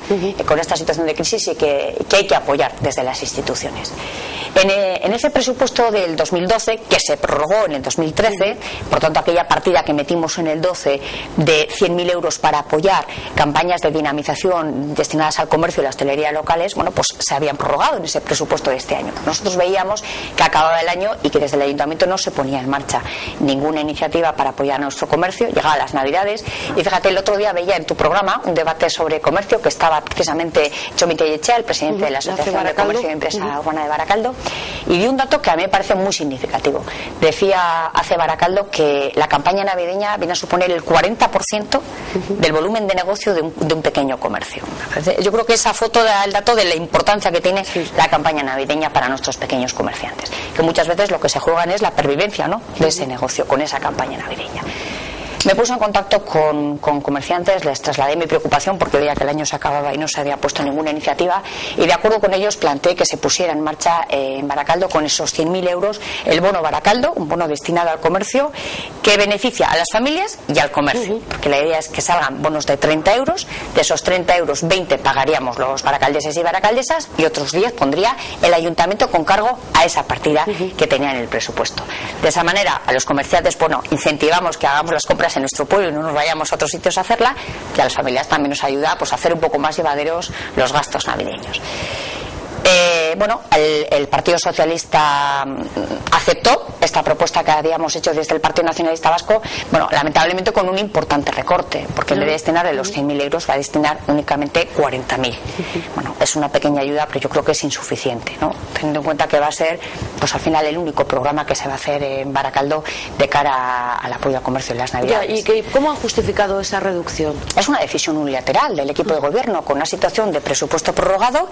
con esta situación de crisis, y que hay que apoyar desde las instituciones. En ese presupuesto del 2012, que se prorrogó en el 2013, por tanto aquella partida que metimos en el 12 de 100.000 euros para apoyar campañas de dinamización destinadas al comercio y la hostelería locales, pues se habían prorrogado en ese presupuesto de este año. Nosotros veíamos que acababa el año y que desde el Ayuntamiento no se ponía en marcha ninguna iniciativa para apoyar a nuestro comercio. Llegaban las Navidades y fíjate, el otro día veía en tu programa un debate sobre comercio que estaba precisamente Txomin Tellechea, el presidente de la Asociación de Comercio y Empresa Urbana de Baracaldo, y dio un dato que a mí me parece muy significativo. Decía hace Baracaldo que la campaña navideña viene a suponer el 40% del volumen de negocio de un pequeño comercio. Yo creo que esa foto da el dato de la importancia que tiene la campaña navideña para nuestros pequeños comerciantes, que muchas veces lo que se juegan es la pervivencia, ¿no?, de ese negocio con esa campaña navideña. Me puse en contacto con comerciantes, les trasladé mi preocupación porque veía que el año se acababa y no se había puesto ninguna iniciativa, y de acuerdo con ellos planteé que se pusiera en marcha en Baracaldo con esos 100.000 euros el bono Baracaldo, un bono destinado al comercio que beneficia a las familias y al comercio, porque la idea es que salgan bonos de 30 euros, de esos 30 euros 20 pagaríamos los baracaldeses y baracaldesas, y otros 10 pondría el Ayuntamiento con cargo a esa partida que tenía en el presupuesto. De esa manera a los comerciantes, incentivamos que hagamos las compras en nuestro pueblo y no nos vayamos a otros sitios a hacerla, y a las familias también nos ayuda a hacer un poco más llevaderos los gastos navideños. El Partido Socialista aceptó esta propuesta que habíamos hecho desde el Partido Nacionalista Vasco, lamentablemente con un importante recorte, porque en vez de destinar los 100.000 euros va a destinar únicamente 40.000. Es una pequeña ayuda, pero yo creo que es insuficiente, ¿no?, teniendo en cuenta que va a ser al final el único programa que se va a hacer en Baracaldo de cara al apoyo al comercio en las Navidades. ¿Y cómo han justificado esa reducción? Es una decisión unilateral del equipo de gobierno con una situación de presupuesto prorrogado.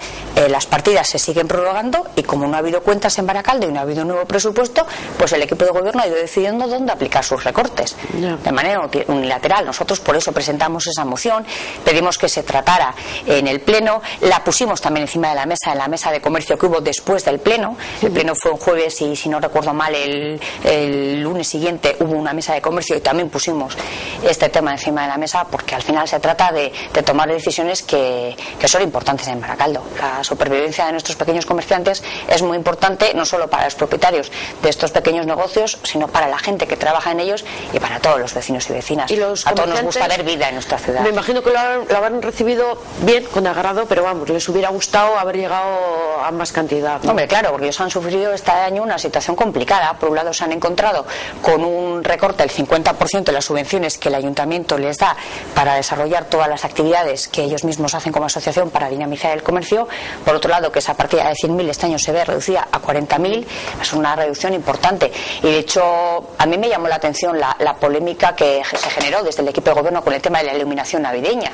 Las partidas se siguen prorrogando, y como no ha habido cuentas en Baracaldo y no ha habido nuevo presupuesto, el equipo de gobierno ha ido decidiendo dónde aplicar sus recortes de manera unilateral. Nosotros por eso presentamos esa moción, pedimos que se tratara en el pleno, la pusimos también encima de la mesa, en la mesa de comercio que hubo después del pleno. El pleno fue un jueves y, si no recuerdo mal, el lunes siguiente hubo una mesa de comercio y también pusimos este tema encima de la mesa, porque al final se trata de tomar decisiones que son importantes en Baracaldo. La supervivencia de nuestros pequeños pequeños comerciantes es muy importante, no solo para los propietarios de estos pequeños negocios, sino para la gente que trabaja en ellos y para todos los vecinos y vecinas. ¿Y los a todos nos gusta ver vida en nuestra ciudad. Me imagino que lo habrán recibido bien, con agrado, pero vamos, les hubiera gustado haber llegado a más cantidad, ¿no? Hombre, claro, porque ellos han sufrido este año una situación complicada. Por un lado se han encontrado con un recorte del 50% de las subvenciones que el ayuntamiento les da para desarrollar todas las actividades que ellos mismos hacen como asociación para dinamizar el comercio. Por otro lado, que esa partida de 100.000 este año se ve reducida a 40.000, es una reducción importante. Y de hecho, a mí me llamó la atención la polémica que se generó desde el equipo de gobierno con el tema de la iluminación navideña,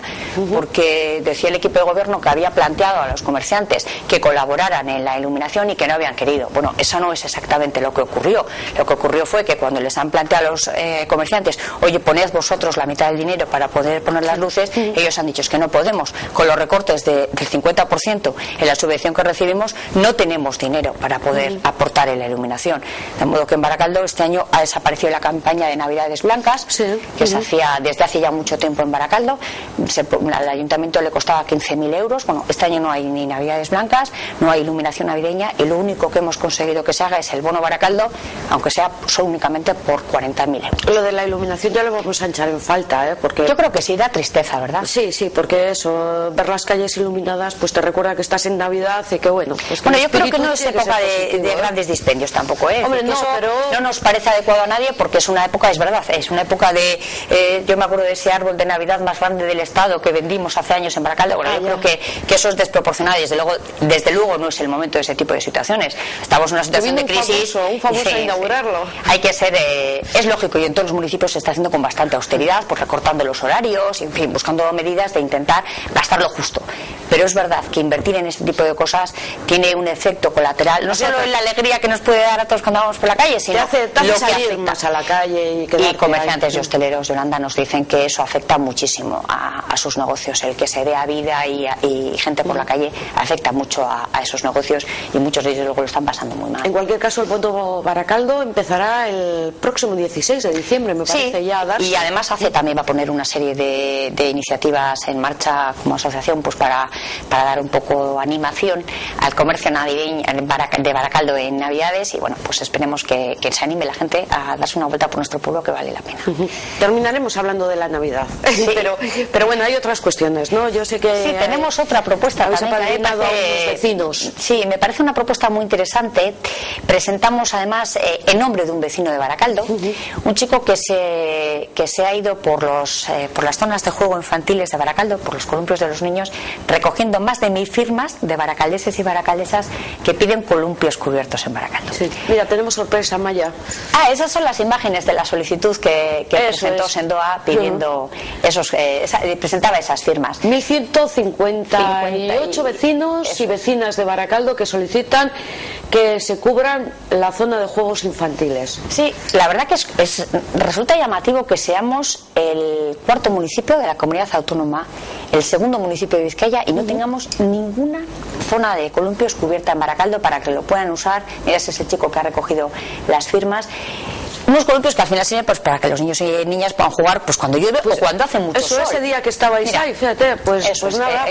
porque decía el equipo de gobierno que había planteado a los comerciantes que colaboraran en la iluminación y que no habían querido. Bueno, eso no es exactamente lo que ocurrió. Lo que ocurrió fue que cuando les han planteado a los comerciantes, oye, poned vosotros la mitad del dinero para poder poner las luces, ellos han dicho, es que no podemos, con los recortes del 50% en la subvención que recibimos, no tenemos dinero para poder aportar en la iluminación. De modo que en Baracaldo este año ha desaparecido la campaña de Navidades Blancas, que se hacía desde hace ya mucho tiempo en Baracaldo. Al ayuntamiento le costaba 15.000 euros. Bueno, este año no hay ni Navidades Blancas, no hay iluminación navideña, y lo único que hemos conseguido que se haga es el bono Baracaldo, aunque sea solo únicamente por 40.000 euros. Lo de la iluminación ya lo vamos a echar en falta, porque yo creo que sí, da tristeza, ¿verdad? Sí, porque eso, ver las calles iluminadas, pues te recuerda que estás en Navidad y que bueno. Pues bueno, yo creo que no es época de grandes dispendios tampoco, Hombre, no, pero no nos parece adecuado a nadie, porque es una época, es verdad, es una época de, yo me acuerdo de ese árbol de Navidad más grande del Estado que vendimos hace años en Baracaldo. Bueno, yo creo que eso es desproporcionado y desde luego no es el momento de ese tipo de situaciones. Estamos en una situación de crisis. Un famoso a inaugurarlo. Hay que ser, es lógico, y en todos los municipios se está haciendo con bastante austeridad, pues recortando los horarios, en fin, buscando medidas de intentar gastar lo justo. Pero es verdad que invertir en este tipo de cosas tiene un efecto colateral, no solo en la alegría que nos puede dar a todos cuando vamos por la calle, sino lo que afecta más a la calle. Y comerciantes y hosteleros, Yolanda, nos dicen que eso afecta muchísimo a sus negocios. El que se vea vida y gente por la calle afecta mucho a esos negocios, y muchos de ellos luego lo están pasando muy mal. En cualquier caso, el Bono Baracaldo empezará el próximo 16 de diciembre, me parece, ya a darse. Y además también va a poner una serie de iniciativas en marcha como asociación, pues para dar un poco animación al comercio navideño de Baracaldo en Navidades, y bueno, pues esperemos que se anime la gente a darse una vuelta por nuestro pueblo, que vale la pena. Terminaremos hablando de la Navidad, pero bueno, hay otras cuestiones, ¿no? Yo sé que tenemos otra propuesta también, a unos vecinos. Sí, me parece una propuesta muy interesante. Presentamos además en nombre de un vecino de Baracaldo, un chico que se ha ido por las zonas de juego infantiles de Baracaldo, por los columpios de los niños, recogiendo más de 1.000 firmas de baracaldeses y baracaldesas que piden columpios cubiertos en Baracaldo. Sí. Mira, tenemos sorpresa, Maya. Esas son las imágenes de la solicitud que presentó Sendoa pidiendo presentaba esas firmas. 1.158 vecinos y vecinas de Baracaldo que solicitan que se cubran la zona de juegos infantiles. Sí, la verdad que resulta llamativo que seamos el cuarto municipio de la comunidad autónoma, el segundo municipio de Vizcaya, y no tengamos ninguna zona de columpios cubierta en Baracaldo para que lo puedan usar. Mira, ese es el chico que ha recogido las firmas. Unos columpios que al final sirven pues para que los niños y niñas puedan jugar pues cuando llueve o cuando hace mucho sol. Ese día que estabais ahí, fíjate, pues nada,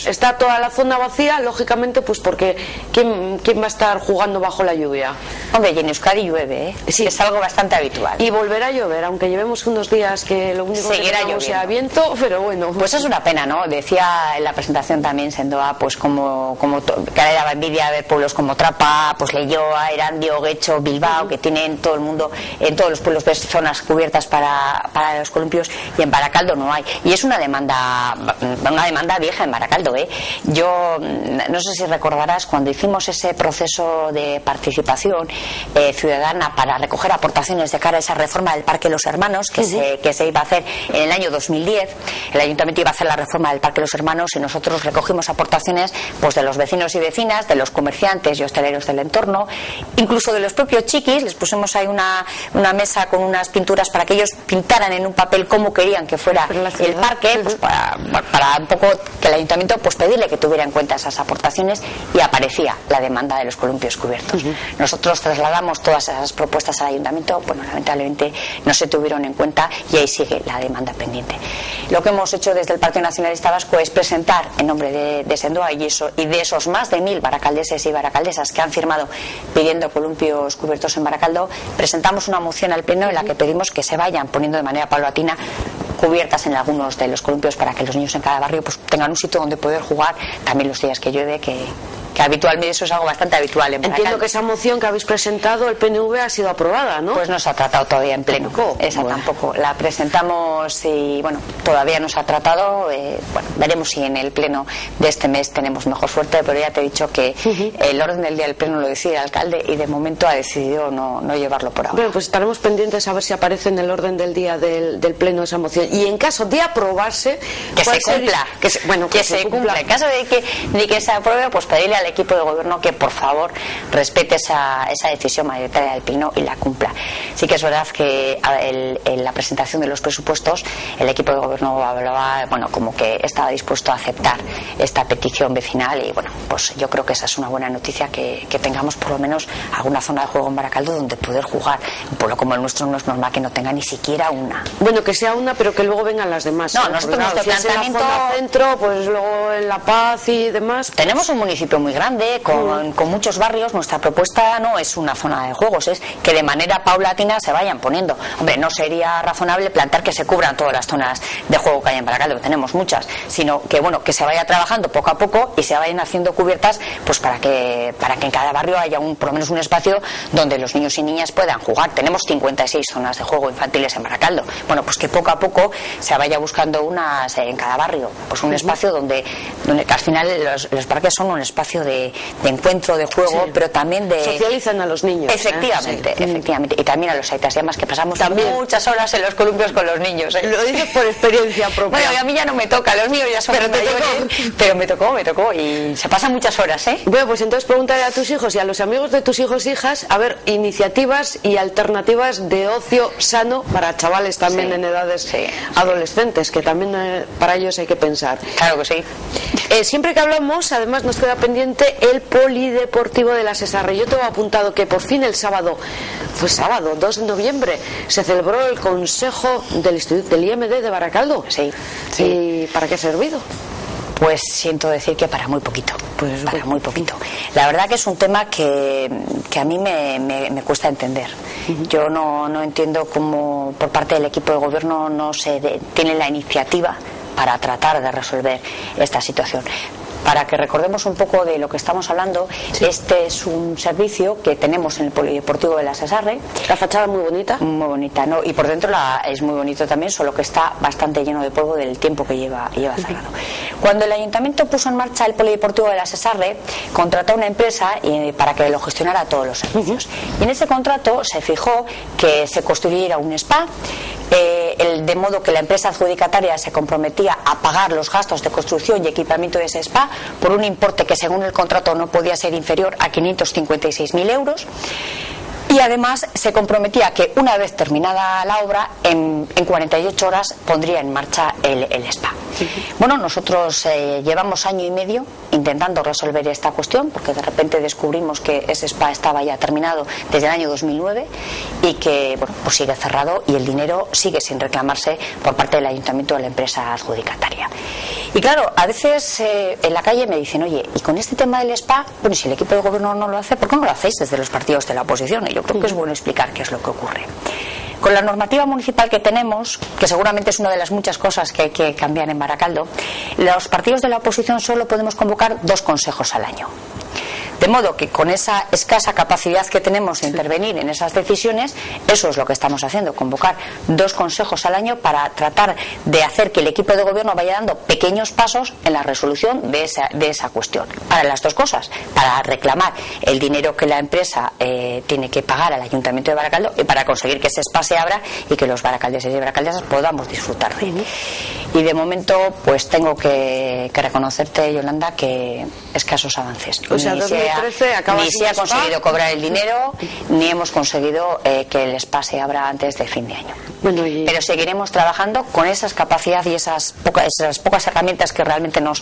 está toda la zona vacía, lógicamente, pues porque ¿quién va a estar jugando bajo la lluvia? Hombre, y en Euskadi llueve, Sí. Es algo bastante habitual. Y volverá a llover, aunque llevemos unos días que lo único que tenemos sea viento, pero bueno. Pues es una pena, ¿no? Decía en la presentación también Sendoa, pues como que le daba envidia ver pueblos como Trapa, pues Leioa, Erandio, Guecho, Bilbao, que tienen todo el mundo, en todos los pueblos ves zonas cubiertas para los columpios, y en Baracaldo no hay. Y es una demanda vieja en Baracaldo, ¿eh? Yo no sé si recordarás cuando hicimos ese proceso de participación ciudadana para recoger aportaciones de cara a esa reforma del Parque Los Hermanos que se iba a hacer en el año 2010. El ayuntamiento iba a hacer la reforma del Parque Los Hermanos y nosotros recogimos aportaciones pues de los vecinos y vecinas, de los comerciantes y hosteleros del entorno, incluso de los propios chiquis. Les pusimos ahí una mesa con unas pinturas para que ellos pintaran en un papel cómo querían que fuera el parque, pues para un poco que el ayuntamiento pues pedirle que tuviera en cuenta esas aportaciones, y aparecía la demanda de los columpios cubiertos. Nosotros trasladamos todas esas propuestas al ayuntamiento, bueno, lamentablemente no se tuvieron en cuenta y ahí sigue la demanda pendiente. Lo que hemos hecho desde el Partido Nacionalista Vasco es presentar en nombre de Sendoa y de esos más de 1000 baracaldeses y baracaldesas que han firmado pidiendo columpios cubiertos en Baracaldo, presentamos una moción al Pleno en la que pedimos que se vayan poniendo de manera paulatina cubiertas en algunos de los columpios para que los niños en cada barrio pues tengan un sitio donde poder jugar también los días que llueve, que habitualmente eso es algo bastante habitual en Baracaldo. Entiendo que esa moción que habéis presentado el PNV ha sido aprobada, ¿no? Pues no se ha tratado todavía en pleno. Esa tampoco. La presentamos y bueno, todavía no se ha tratado. Bueno, veremos si en el pleno de este mes tenemos mejor suerte, pero ya te he dicho que el orden del día del pleno lo decide el alcalde y de momento ha decidido no llevarlo por ahora. Bueno, pues estaremos pendientes a ver si aparece en el orden del día del pleno esa moción. Y en caso de aprobarse, que se cumpla. Que se cumpla. En caso de que se apruebe, pues pedirle al equipo de gobierno que por favor respete esa decisión mayoritaria del Pleno y la cumpla. Sí que es verdad que en la presentación de los presupuestos el equipo de gobierno hablaba, bueno, como que estaba dispuesto a aceptar esta petición vecinal y bueno, pues yo creo que esa es una buena noticia, que tengamos por lo menos alguna zona de juego en Baracaldo donde poder jugar. Un pueblo como el nuestro no es normal que no tenga ni siquiera una. Bueno, que sea una, pero que luego vengan las demás. No, nosotros nuestro planteamiento... En la zona centro, pues luego en La Paz y demás. Tenemos un municipio muy grande, con muchos barrios. Nuestra propuesta no es una zona de juegos, es que de manera paulatina se vayan poniendo. Hombre, no sería razonable plantear que se cubran todas las zonas de juego que hay en Baracaldo, que tenemos muchas, sino que bueno, que se vaya trabajando poco a poco y se vayan haciendo cubiertas, pues para que en cada barrio haya por lo menos un espacio donde los niños y niñas puedan jugar. Tenemos 56 zonas de juego infantiles en Baracaldo. Bueno, pues que poco a poco se vaya buscando unas en cada barrio, pues un espacio donde al final los parques son un espacio de encuentro, de juego, pero también de... Socializan a los niños. Efectivamente, efectivamente. Y también a los aitas y amas, que pasamos muchas horas en los columpios con los niños. Lo dices por experiencia propia. Bueno, a mí ya no me toca, los míos ya son mayores, pero me tocó y se pasan muchas horas, ¿eh? Bueno, pues entonces pregúntale a tus hijos y a los amigos de tus hijos e hijas a ver iniciativas y alternativas de ocio sano para chavales también en edades adolescentes, que también para ellos hay que pensar. Claro que sí. Siempre que hablamos, además nos queda pendiente el polideportivo de la Sesarre. Yo tengo apuntado que por fin el sábado, 2 de noviembre, se celebró el consejo del IMD de Baracaldo. Sí. ¿Y para qué ha servido? Pues siento decir que para muy poquito. Para muy poquito. La verdad que es un tema que a mí me cuesta entender. Yo no entiendo cómo por parte del equipo de gobierno no se tiene la iniciativa para tratar de resolver esta situación. Para que recordemos un poco de lo que estamos hablando, este es un servicio que tenemos en el Polideportivo de la Sesarre. La fachada muy bonita. Muy bonita, ¿no? Y por dentro es muy bonito también, solo que está bastante lleno de polvo del tiempo que lleva cerrado. Cuando el ayuntamiento puso en marcha el Polideportivo de la Sesarre, contrató a una empresa para que lo gestionara todos los servicios. Y en ese contrato se fijó que se construyera un spa, de modo que la empresa adjudicataria se comprometía a pagar los gastos de construcción y equipamiento de ese spa por un importe que según el contrato no podía ser inferior a 556.000 euros. Y además se comprometía que una vez terminada la obra, en 48 horas pondría en marcha el spa. Bueno, nosotros llevamos año y medio intentando resolver esta cuestión, porque de repente descubrimos que ese spa estaba ya terminado desde el año 2009 y que bueno, pues sigue cerrado y el dinero sigue sin reclamarse por parte del ayuntamiento de la empresa adjudicataria. Y claro, a veces en la calle me dicen, oye, y con este tema del spa, bueno, si el equipo de gobierno no lo hace, ¿por qué no lo hacéis desde los partidos de la oposición? Y yo creo que es bueno explicar qué es lo que ocurre. Con la normativa municipal que tenemos, que seguramente es una de las muchas cosas que hay que cambiar en Baracaldo, los partidos de la oposición solo podemos convocar 2 consejos al año. De modo que con esa escasa capacidad que tenemos de intervenir en esas decisiones, eso es lo que estamos haciendo, convocar 2 consejos al año para tratar de hacer que el equipo de gobierno vaya dando pequeños pasos en la resolución de esa cuestión. Para las 2 cosas, para reclamar el dinero que la empresa tiene que pagar al Ayuntamiento de Baracaldo y para conseguir que ese spa se abra y que los baracaldeses y baracaldesas podamos disfrutar de él. Y de momento pues tengo que reconocerte, Yolanda, que escasos avances. O sea, ni se ha conseguido cobrar el dinero, ni hemos conseguido que el spa se abra antes de fin de año. Pero seguiremos trabajando con esas capacidades y esas pocas herramientas que realmente nos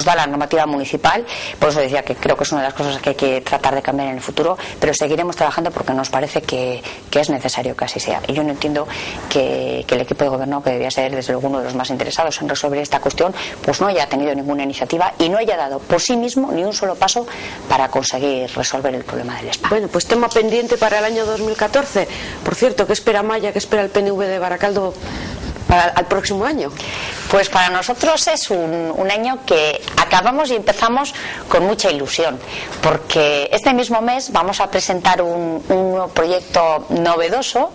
da la normativa municipal. Por eso decía que creo que es una de las cosas que hay que tratar de cambiar en el futuro, pero seguiremos trabajando porque nos parece que es necesario que así sea. Y yo no entiendo que el equipo de gobierno, que debía ser desde luego uno de los más interesados en resolver esta cuestión, pues no haya tenido ninguna iniciativa y no haya dado por sí mismo ni un solo paso para conseguir resolver el problema del spa. Bueno, pues tema pendiente para el año 2014. Por cierto, ¿qué espera Amaya, qué espera el PNV de Baracaldo al próximo año? Pues para nosotros es un año que acabamos y empezamos con mucha ilusión, porque este mismo mes vamos a presentar un nuevo proyecto novedoso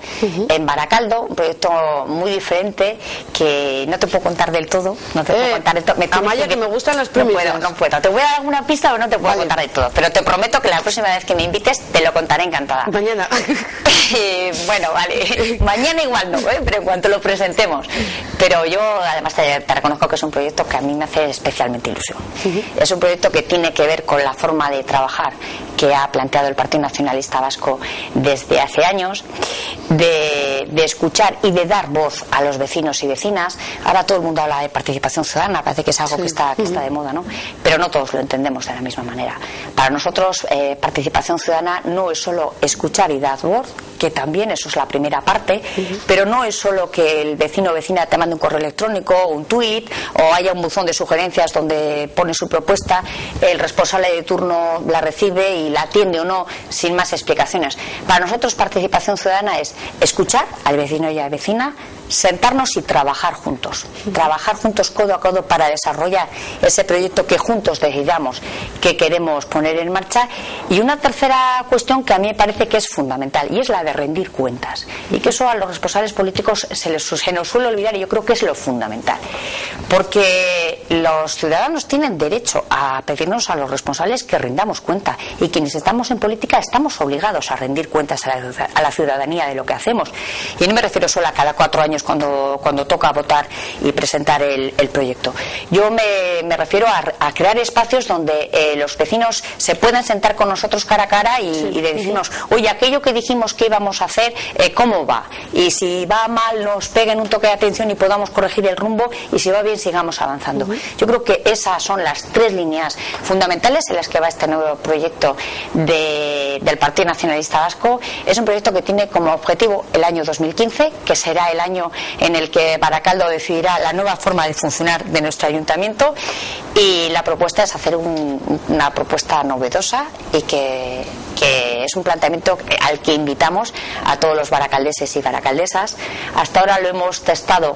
en Baracaldo, un proyecto muy diferente que no te puedo contar del todo. No te puedo contar del todo. Amaya, que me gustan las primicias. No puedo. Te voy a dar alguna pista, pero no te puedo contar de todo. Pero te prometo que la próxima vez que me invites te lo contaré encantada. Mañana. Bueno, vale. Mañana igual no, pero en cuanto lo presentemos. Pero yo además te reconozco que es un proyecto que a mí me hace especialmente ilusión. Es un proyecto que tiene que ver con la forma de trabajar que ha planteado el Partido Nacionalista Vasco desde hace años, de escuchar y de dar voz a los vecinos y vecinas. Ahora todo el mundo habla de participación ciudadana, parece que es algo que está de moda, ¿no? Pero no todos lo entendemos de la misma manera. Para nosotros participación ciudadana no es solo escuchar y dar voz, que también eso es la primera parte, pero no es solo que el vecino o vecina te mande un correo electrónico o un tuit o haya un buzón de sugerencias donde pone su propuesta, el responsable de turno la recibe y la atiende o no sin más explicaciones. Para nosotros participación ciudadana es escuchar al vecino y a la vecina, sentarnos y trabajar juntos codo a codo para desarrollar ese proyecto que juntos decidamos que queremos poner en marcha. Y una tercera cuestión que a mí me parece que es fundamental, y es la de rendir cuentas, y que eso a los responsables políticos se nos suele olvidar, y yo creo que es lo fundamental, porque los ciudadanos tienen derecho a pedirnos a los responsables que rindamos cuenta, y quienes estamos en política estamos obligados a rendir cuentas a la ciudadanía de lo que hacemos. Y no me refiero solo a cada 4 años cuando toca votar y presentar el proyecto. Yo me refiero a crear espacios donde los vecinos se puedan sentar con nosotros cara a cara y decirnos, oye, aquello que dijimos que íbamos a hacer, ¿cómo va? Y si va mal nos peguen un toque de atención y podamos corregir el rumbo, y si va bien sigamos avanzando. Yo creo que esas son las 3 líneas fundamentales en las que va este nuevo proyecto del Partido Nacionalista Vasco. Es un proyecto que tiene como objetivo el año 2015, que será el año en el que Baracaldo decidirá la nueva forma de funcionar de nuestro ayuntamiento, y la propuesta es hacer una propuesta novedosa y que es un planteamiento al que invitamos a todos los baracaldeses y baracaldesas. Hasta ahora lo hemos testado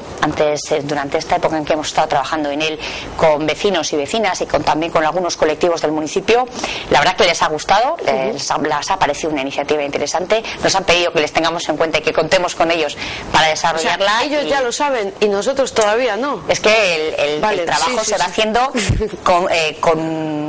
durante esta época en que hemos estado trabajando en él con vecinos y vecinas y también con algunos colectivos del municipio. La verdad que les ha gustado, les ha parecido una iniciativa interesante, nos han pedido que les tengamos en cuenta y que contemos con ellos para desarrollarla. O sea, ellos ya lo saben y nosotros todavía no. Es que el trabajo se va haciendo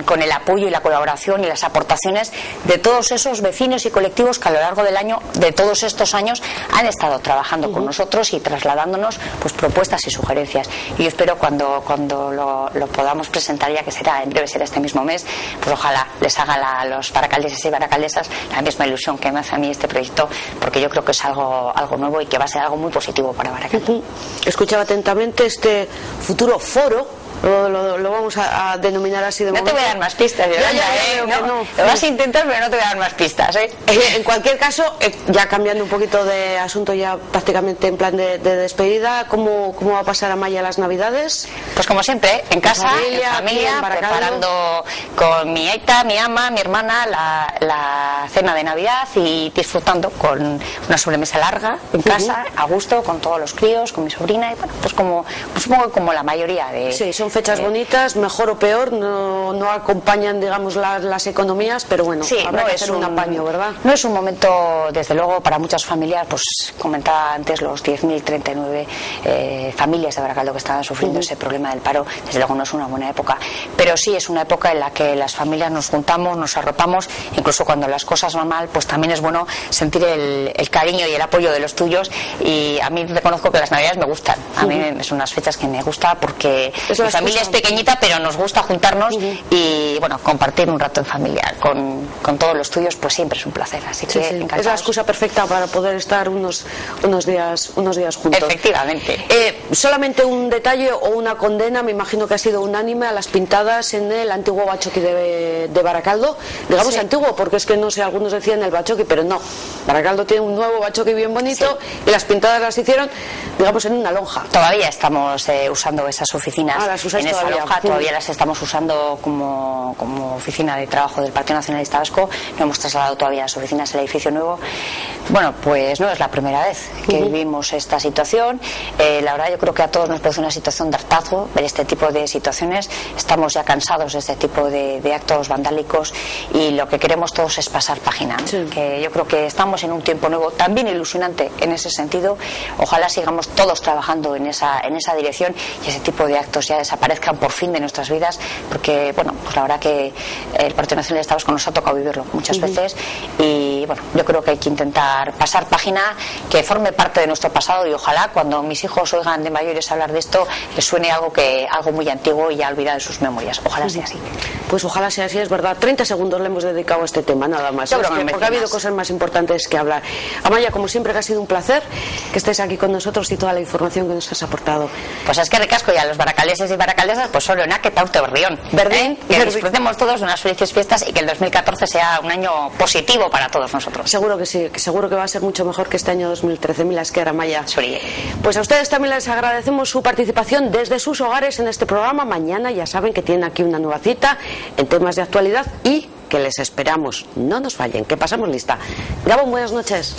con el apoyo y la colaboración y las aportaciones de todos esos vecinos y colectivos que a lo largo del año, de todos estos años, han estado trabajando con nosotros y trasladándonos pues propuestas y sugerencias. Y yo espero cuando lo podamos presentar, ya que en breve será este mismo mes, pues ojalá les haga a los baracaldeses y baracaldesas la misma ilusión que me hace a mí este proyecto, porque yo creo que es algo nuevo y que va a ser algo muy positivo para Baracaldo. Escuchaba atentamente este futuro foro. Lo vamos a denominar así de momento. No te voy a dar más pistas, no. Lo vas a intentar, pero no te voy a dar más pistas, En cualquier caso, ya cambiando un poquito de asunto, ya prácticamente en plan de despedida, ¿cómo va a pasar Amaya las Navidades? Pues como siempre, en casa, en familia, preparando con mi aita, mi ama, mi hermana la cena de Navidad y disfrutando con una sobremesa larga en casa, a gusto, con todos los críos, con mi sobrina, y bueno, pues supongo que como la mayoría de... Sí, son fechas bonitas, mejor o peor, no acompañan, digamos, las economías, pero bueno, sí, habrá que hacer un apaño, ¿verdad? No es un momento, desde luego, para muchas familias, pues comentaba antes los 10.039 familias de Baracaldo que estaban sufriendo ese problema del paro. Desde luego no es una buena época, pero sí es una época en la que las familias nos juntamos, nos arropamos, incluso cuando las cosas van mal, pues también es bueno sentir el cariño y el apoyo de los tuyos. Y a mí reconozco que las Navidades me gustan, a mí son unas fechas que me gustan porque es la familia es pequeñita, pero nos gusta juntarnos y bueno, compartir un rato en familia con todos los tuyos, pues siempre es un placer. Así que es la excusa perfecta para poder estar unos días juntos. Efectivamente. Solamente un detalle o una condena, me imagino que ha sido unánime, a las pintadas en el antiguo Bachoqui de Baracaldo. Digamos antiguo, porque es que no sé, algunos decían el Bachoqui, pero no. Baracaldo tiene un nuevo Bachoqui bien bonito y las pintadas las hicieron, digamos, en una lonja. Todavía estamos usando esas oficinas. Las usáis en esa todavía. lonja todavía las estamos usando como oficina de trabajo del Partido Nacionalista Vasco. No hemos trasladado todavía las oficinas al edificio nuevo. Bueno, pues no es la primera vez que vivimos esta situación. La verdad, yo creo que a todos nos produce una situación de hartazgo ver este tipo de situaciones. Estamos ya cansados de este tipo de actos vandálicos y lo que queremos todos es pasar página. Que yo creo que estamos en un tiempo nuevo, también ilusionante en ese sentido. Ojalá sigamos todos trabajando en esa dirección y ese tipo de actos ya desaparezcan por fin de nuestras vidas, porque bueno, pues la verdad que el Partido Nacionalista Vasco nos ha tocado vivirlo muchas veces y bueno, yo creo que hay que intentar pasar página, que forme parte de nuestro pasado y ojalá cuando mis hijos oigan de mayores hablar de esto les suene algo muy antiguo y ya olvidado de sus memorias. Ojalá sea así. Pues ojalá sea así, es verdad. 30 segundos le hemos dedicado a este tema, nada más. Porque ha habido cosas más importantes que hablar. Amaya, como siempre, que ha sido un placer que estés aquí con nosotros y toda la información que nos has aportado. Pues es que recasco ya a los baracaldeses y baracaldesas, pues solo una que taute berrión. Que disfrutemos todos de unas felices fiestas y que el 2014 sea un año positivo para todos nosotros. Seguro que sí, seguro que va a ser mucho mejor que este año 2013. Mila esker, Amaya. Pues a ustedes también les agradecemos su participación desde sus hogares en este programa. Mañana ya saben que tienen aquí una nueva cita en temas de actualidad y que les esperamos. No nos fallen, que pasamos lista. Gabón, buenas noches.